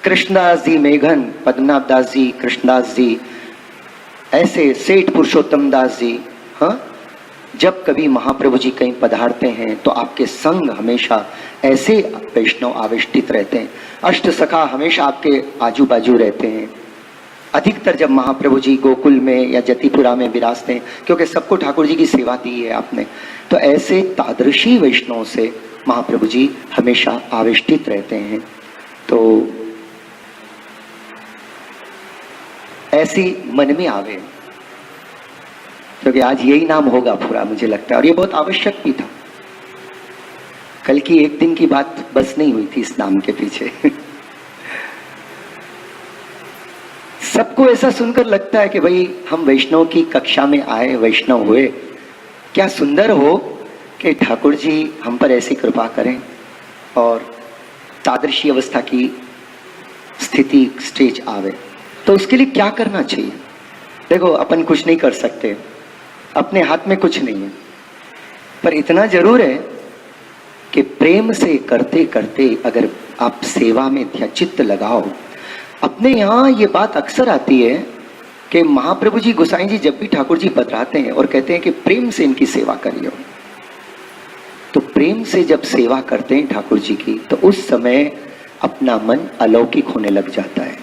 कृष्णदास जी मेघन, पद्मनाभ दास जी, कृष्णदास जी, ऐसे सेठ पुरुषोत्तम दास जी, हाँ, जब कभी महाप्रभु जी कहीं पधारते हैं तो आपके संग हमेशा ऐसे वैष्णव आवेष्टित रहते हैं। अष्ट सखा हमेशा आपके आजू बाजू रहते हैं। अधिकतर जब महाप्रभु जी गोकुल में या जतिपुरा में विराजते हैं, क्योंकि सबको ठाकुर जी की सेवा दी है आपने, तो ऐसे तादृशी वैष्णव से महाप्रभु जी हमेशा आवेष्टित रहते हैं। तो ऐसी मन में आवे, क्योंकि आज यही नाम होगा पूरा, मुझे लगता है, और ये बहुत आवश्यक भी था। कल की एक दिन की बात बस नहीं हुई थी इस नाम के पीछे। सबको ऐसा सुनकर लगता है कि भाई हम वैष्णव की कक्षा में आए, वैष्णव हुए, क्या सुंदर हो कि ठाकुर जी हम पर ऐसी कृपा करें और तादृशी अवस्था की स्थिति स्टेज आवे। तो उसके लिए क्या करना चाहिए? देखो, अपन कुछ नहीं कर सकते, अपने हाथ में कुछ नहीं है, पर इतना जरूर है कि प्रेम से करते करते अगर आप सेवा में चित्त लगाओ। अपने यहाँ ये बात अक्सर आती है कि महाप्रभु जी, गोसाई जी जब भी ठाकुर जी पधराते हैं और कहते हैं कि प्रेम से इनकी सेवा करियो, तो प्रेम से जब सेवा करते हैं ठाकुर जी की, तो उस समय अपना मन अलौकिक होने लग जाता है।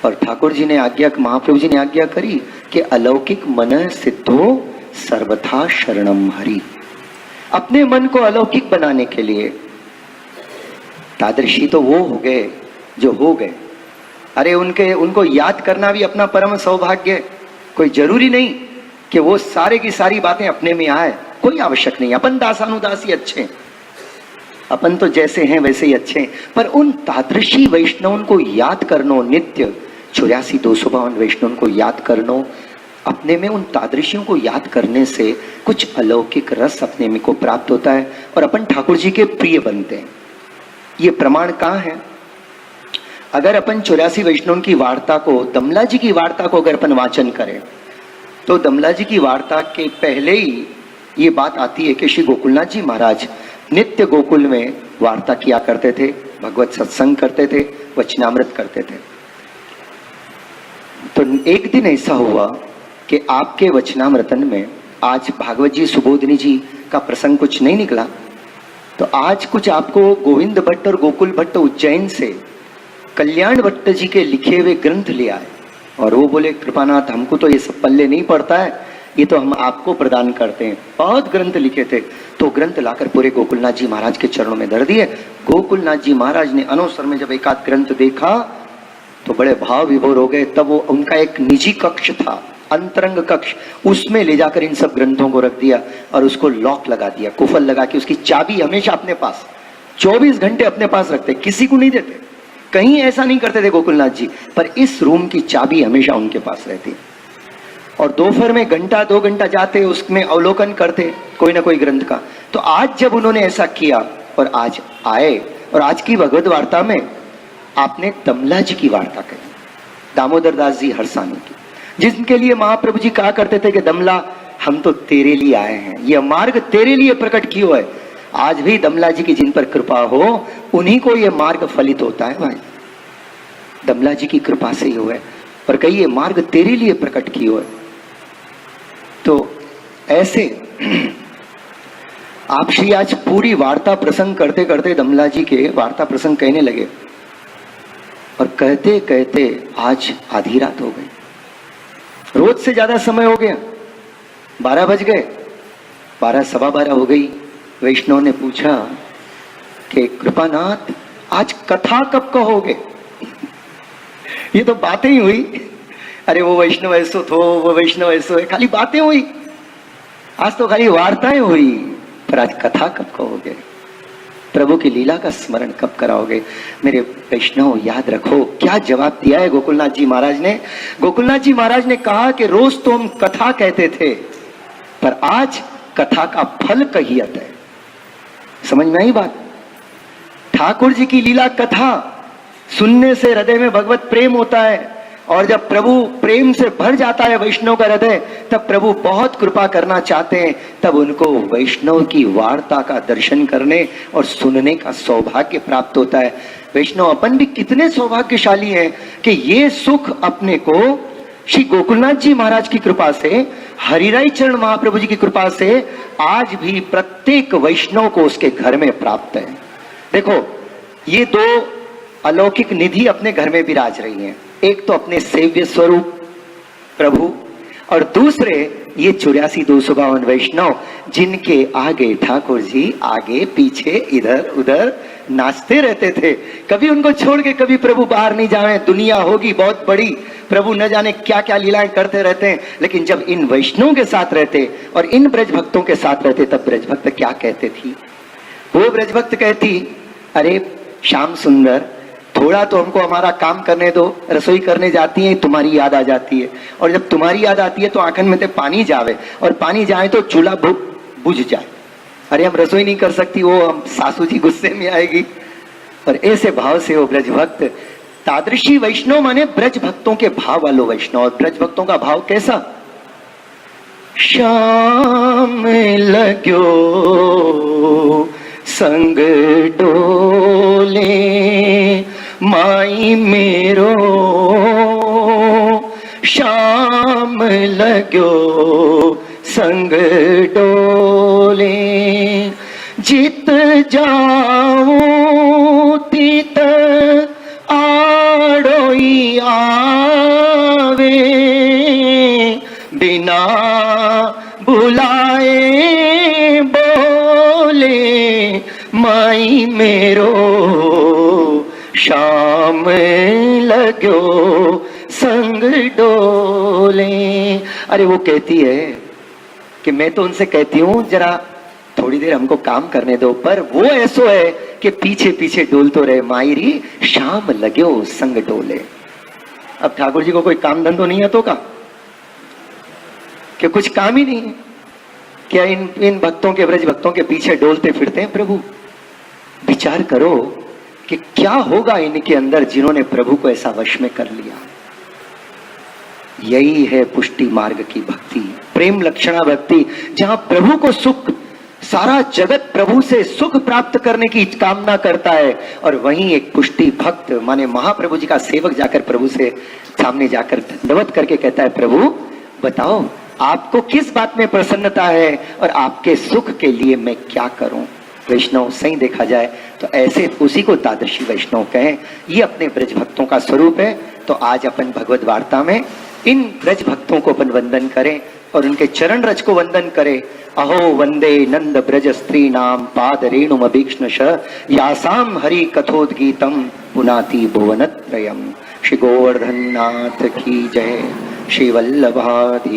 और ठाकुर जी ने आज्ञा, महाप्रभु जी ने आज्ञा करी कि अलौकिक मन सिद्धो सर्वथा शरणम हरि। अपने मन को अलौकिक बनाने के लिए तादृशी तो वो हो गए जो हो गए। अरे उनको याद करना भी अपना परम सौभाग्य। कोई जरूरी नहीं कि वो सारे की सारी बातें अपने में आए, कोई आवश्यक नहीं। अपन दासानुदासी अच्छे, अपन तो जैसे हैं वैसे ही अच्छे हैं, पर उन तादृशी वैष्णव को याद करनो नित्य, 84,252 वैष्णव को याद करनो, अपने में उन तादृशियों को याद करने से कुछ अलौकिक रस अपने में को प्राप्त होता है और अपन ठाकुर जी के प्रिय बनते हैं। ये प्रमाण कहाँ है? अगर अपन 84 वैष्णव की वार्ता को, दमला जी की वार्ता को अगर अपन वाचन करें, तो दमला जी की वार्ता के पहले ही ये बात आती है कि श्री गोकुलनाथ जी महाराज नित्य गोकुल में वार्ता किया करते थे, भगवत सत्संग करते थे, वचनामृत करते थे। तो एक दिन ऐसा हुआ कि आपके वचनामृतन में आज भागवत जी, सुबोधनी जी का प्रसंग कुछ नहीं निकला, तो आज कुछ आपको गोविंद भट्ट और गोकुल भट्ट उज्जैन से कल्याण भट्ट जी के लिखे हुए ग्रंथ ले आए और वो बोले, कृपानाथ हमको तो ये सब पल्ले नहीं पड़ता है, ये तो हम आपको प्रदान करते हैं। बहुत ग्रंथ लिखे थे, तो ग्रंथ लाकर पूरे गोकुलनाथ जी महाराज के चरणों में धर दिए। गोकुलनाथ जी महाराज ने अनवसर में जब एकाध ग्रंथ देखा तो बड़े भाव विभोर हो गए। तब वो उनका एक निजी कक्ष था, अंतरंग कक्ष, उसमें ले जाकर इन सब ग्रंथों को रख दिया और उसको लॉक लगा दिया, कुफल लगा के उसकी चाबी हमेशा अपने पास 24 घंटे अपने पास रखते, किसी को नहीं देते। कहीं ऐसा नहीं करते थे गोकुलनाथ जी, पर इस रूम की चाबी हमेशा उनके पास रहती। और दोपहर में घंटा 2 घंटा जाते, उसमें अवलोकन करते कोई ना कोई ग्रंथ का। तो आज जब उन्होंने ऐसा किया और आज आए, और आज की भगवत वार्ता में आपने दमला जी की वार्ता कही, दामोदर दास जी हरसानी की, जिनके लिए महाप्रभु जी कहा करते थे कि दमला हम तो तेरे लिए आए हैं, यह मार्ग तेरे लिए प्रकट किया है। आज भी दमला जी की जिन पर कृपा हो, उन्हीं को यह मार्ग फलित होता है भाई, दमला जी की कृपा से ही हुआ है। और कही ये मार्ग तेरे लिए प्रकट किया है। तो ऐसे आप श्री आज पूरी वार्ता प्रसंग करते करते दमला जी के वार्ता प्रसंग कहने लगे, और कहते कहते आज आधी रात हो गई, रोज से ज्यादा समय हो गया, 12 बज गए, 12 सवा 12 हो गई। वैष्णव ने पूछा कि कृपानाथ आज कथा कब कहोगे? ये तो बातें ही हुई, अरे वो वैष्णव ऐसो थो, वो वैष्णव ऐसो है, खाली बातें हुई, आज तो खाली वार्ताएं हुई, पर आज कथा कब कहोगे? प्रभु की लीला का स्मरण कब कराओगे? मेरे वैष्णव याद रखो क्या जवाब दिया है गोकुलनाथ जी महाराज ने। गोकुलनाथ जी महाराज ने कहा कि रोज तो हम कथा कहते थे, पर आज कथा का फल कहियत है। समझ में आई बात? ठाकुर जी की लीला कथा सुनने से हृदय में भगवत प्रेम होता है, और जब प्रभु प्रेम से भर जाता है वैष्णव का हृदय, तब प्रभु बहुत कृपा करना चाहते हैं, तब उनको वैष्णव की वार्ता का दर्शन करने और सुनने का सौभाग्य प्राप्त होता है। वैष्णव अपन भी कितने सौभाग्यशाली हैं कि ये सुख अपने को श्री गोकुलनाथ जी महाराज की कृपा से, हरिराई चरण महाप्रभु जी की कृपा से आज भी प्रत्येक वैष्णव को उसके घर में प्राप्त है। देखो, ये 2 अलौकिक निधि अपने घर में विराज रही हैं, एक तो अपने सेव्य स्वरूप प्रभु, और दूसरे ये 84,252 वैष्णव जिनके आगे ठाकुर जी आगे पीछे इधर उधर नाचते रहते थे। कभी उनको छोड़ के कभी प्रभु बाहर नहीं जाए, दुनिया होगी बहुत बड़ी, प्रभु न जाने क्या क्या लीलाएं करते रहते हैं, लेकिन जब इन वैष्णव के साथ रहते और इन ब्रज भक्तों के साथ रहते, तब ब्रज भक्त क्या कहते थी? वो ब्रज भक्त कहती, अरे श्याम सुंदर थोड़ा तो हमको हमारा काम करने दो, रसोई करने जाती है तुम्हारी याद आ जाती है, और जब तुम्हारी याद आती है तो आंखन में ते पानी जावे, और पानी जाए तो चूल्हा बुझ जाए। अरे हम रसोई नहीं कर सकती, वो हम सासू जी गुस्से में आएगी। और ऐसे भाव से वो ब्रज भक्त, तादृशी वैष्णव माने ब्रज भक्तों के भाव वालो वैष्णव। और ब्रज भक्तों का भाव कैसा? शाम लग्यो संग डोले माई मेरो, शाम लग्यो संग डोले, जित जाऊं तीत आड़ोई आवे, बिना बुलाए बोले माई मेरो, शाम लग्यो संग डोले। अरे वो कहती है कि मैं तो उनसे कहती हूं जरा थोड़ी देर हमको काम करने दो, पर वो ऐसो है कि पीछे पीछे डोलतो रहे, मायरी शाम लग्यो संग डोले। अब ठाकुर जी को कोई काम धंधो नहीं है तो का, कि कुछ काम ही नहीं है क्या? इन भक्तों के, ब्रज भक्तों के पीछे डोलते फिरते हैं प्रभु। विचार करो कि क्या होगा इनके अंदर जिन्होंने प्रभु को ऐसा वश में कर लिया। यही है पुष्टि मार्ग की भक्ति, प्रेम लक्षणा भक्ति, जहां प्रभु को सुख, सारा जगत प्रभु से सुख प्राप्त करने की कामना करता है, और वहीं एक पुष्टि भक्त माने महाप्रभु जी का सेवक जाकर प्रभु से सामने जाकर दंडवत करके कहता है, प्रभु बताओ आपको किस बात में प्रसन्नता है और आपके सुख के लिए मैं क्या करूं। वैष्णव सही देखा जाए तो ऐसे उसी को तादृशी वैष्णव कहें। ये अपने ब्रज भक्तों का स्वरूप है। तो आज अपन भगवत वार्ता में इन ब्रज भक्तों को अपन वंदन करें और उनके चरण रज को वंदन करें। अहो वंदे नंद ब्रज स्त्री नाम पाद रेणुम अभीक्ष्णश, यासाम हरि कथोद्गीतम पुनाति भुवनत्रयम्। श्री गोवर्धन नाथ की जय। श्री वल्लभाधि